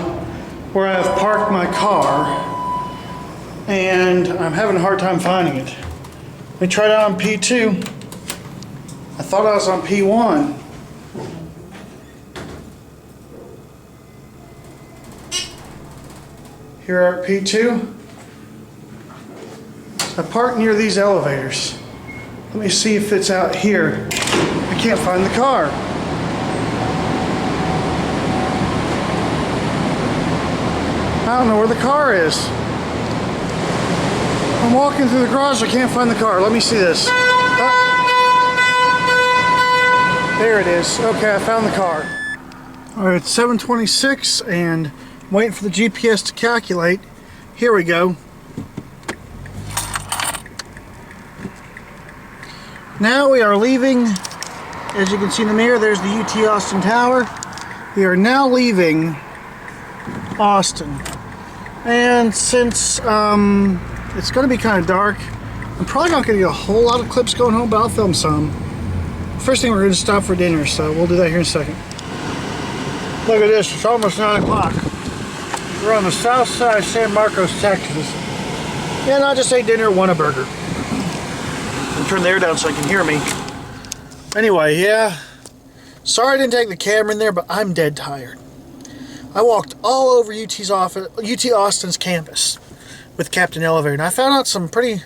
Speaker 1: where I have parked my car, and I'm having a hard time finding it. We tried out on P2. I thought I was on P1. Here are at P2. I parked near these elevators. Let me see if it's out here. I can't find the car. I don't know where the car is. I'm walking through the garage, I can't find the car. Let me see this. There it is. Okay, I found the car. Alright, it's 7:26 and I'm waiting for the GPS to calculate. Here we go. Now we are leaving. As you can see in the mirror, there's the UT Austin Tower. We are now leaving Austin. And since it's going to be kind of dark, I'm probably not going to get a whole lot of clips going home, but I'll film some. First thing, we're going to stop for dinner, so we'll do that here in a second. Look at this, it's almost 9 o'clock. We're on the south side of San Marcos, Texas. And I just ate dinner, want a burger. I'll turn the air down so I can hear me. Anyway, yeah. Sorry I didn't take the camera in there, but I'm dead tired. I walked all over UT Austin's campus with Captain Elevator, and I found out some pretty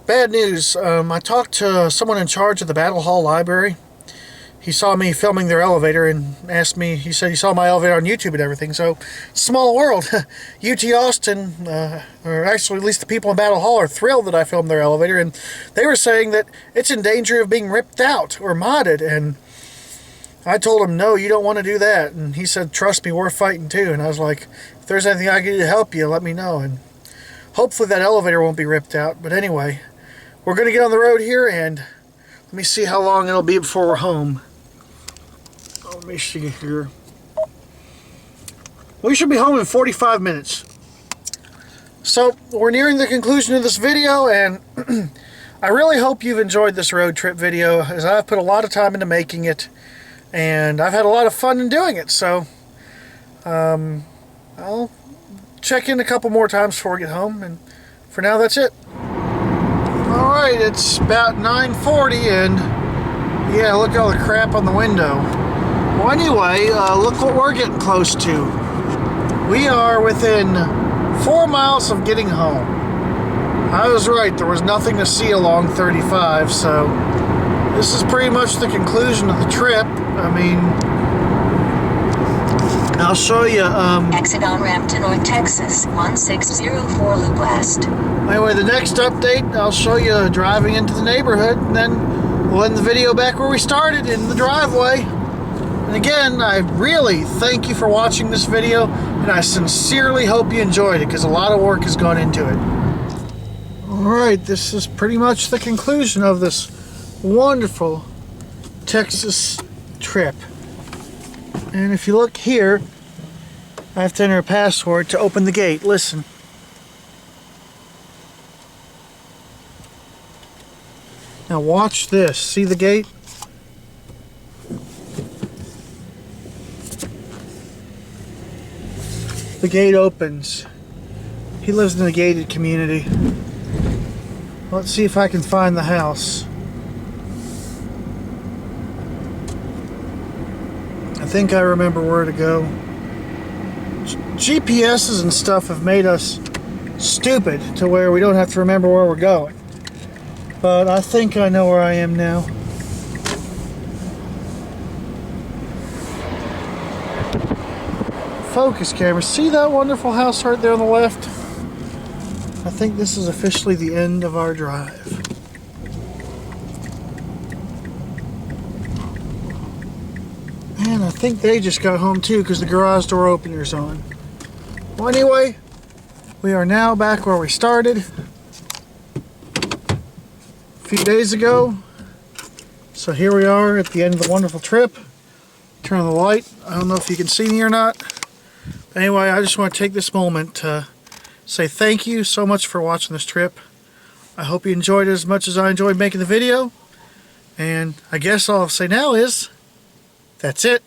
Speaker 1: bad news. I talked to someone in charge of the Battle Hall Library. He saw me filming their elevator and asked me, he said he saw my elevator on YouTube and everything, so small world. UT Austin, or actually at least the people in Battle Hall, are thrilled that I filmed their elevator, and they were saying that it's in danger of being ripped out or modded, and I told him, no, you don't want to do that, and he said, trust me, we're fighting too, and I was like, if there's anything I can do to help you, let me know, and hopefully that elevator won't be ripped out, but anyway, we're going to get on the road here, and let me see how long it'll be before we're home. Let me see here. We should be home in 45 minutes. So we're nearing the conclusion of this video, and I really hope you've enjoyed this road trip video, as I've put a lot of time into making it, and I've had a lot of fun in doing it. So I'll check in a couple more times before we get home, and for now that's it. Alright, it's about 9:40, and yeah, look at all the crap on the window. Well, anyway, look what we're getting close to. We are within 4 miles of getting home. I was right, there was nothing to see along 35, so this is pretty much the conclusion of the trip. I mean, I'll show you.
Speaker 2: Exit on ramp to North Texas, 1604 loop west.
Speaker 1: Anyway, the next update, I'll show you driving into the neighborhood, and then we'll end the video back where we started, in the driveway. And again, I really thank you for watching this video, and I sincerely hope you enjoyed it, because a lot of work has gone into it. Alright, this is pretty much the conclusion of this wonderful Texas trip. And if you look here, I have to enter a password to open the gate. Listen. Now watch this. See the gate? The gate opens. He lives in a gated community. Let's see if I can find the house. I think I remember where to go. GPSs and stuff have made us stupid to where we don't have to remember where we're going. But I think I know where I am now. Focus camera. See that wonderful house right there on the left? I think this is officially the end of our drive. And I think they just got home too, because the garage door opener's on. Well, anyway, we are now back where we started a few days ago. So here we are at the end of the wonderful trip. Turn on the light. I don't know if you can see me or not. But anyway, I just want to take this moment to say thank you so much for watching this trip. I hope you enjoyed it as much as I enjoyed making the video. And I guess all I'll say now is, that's it.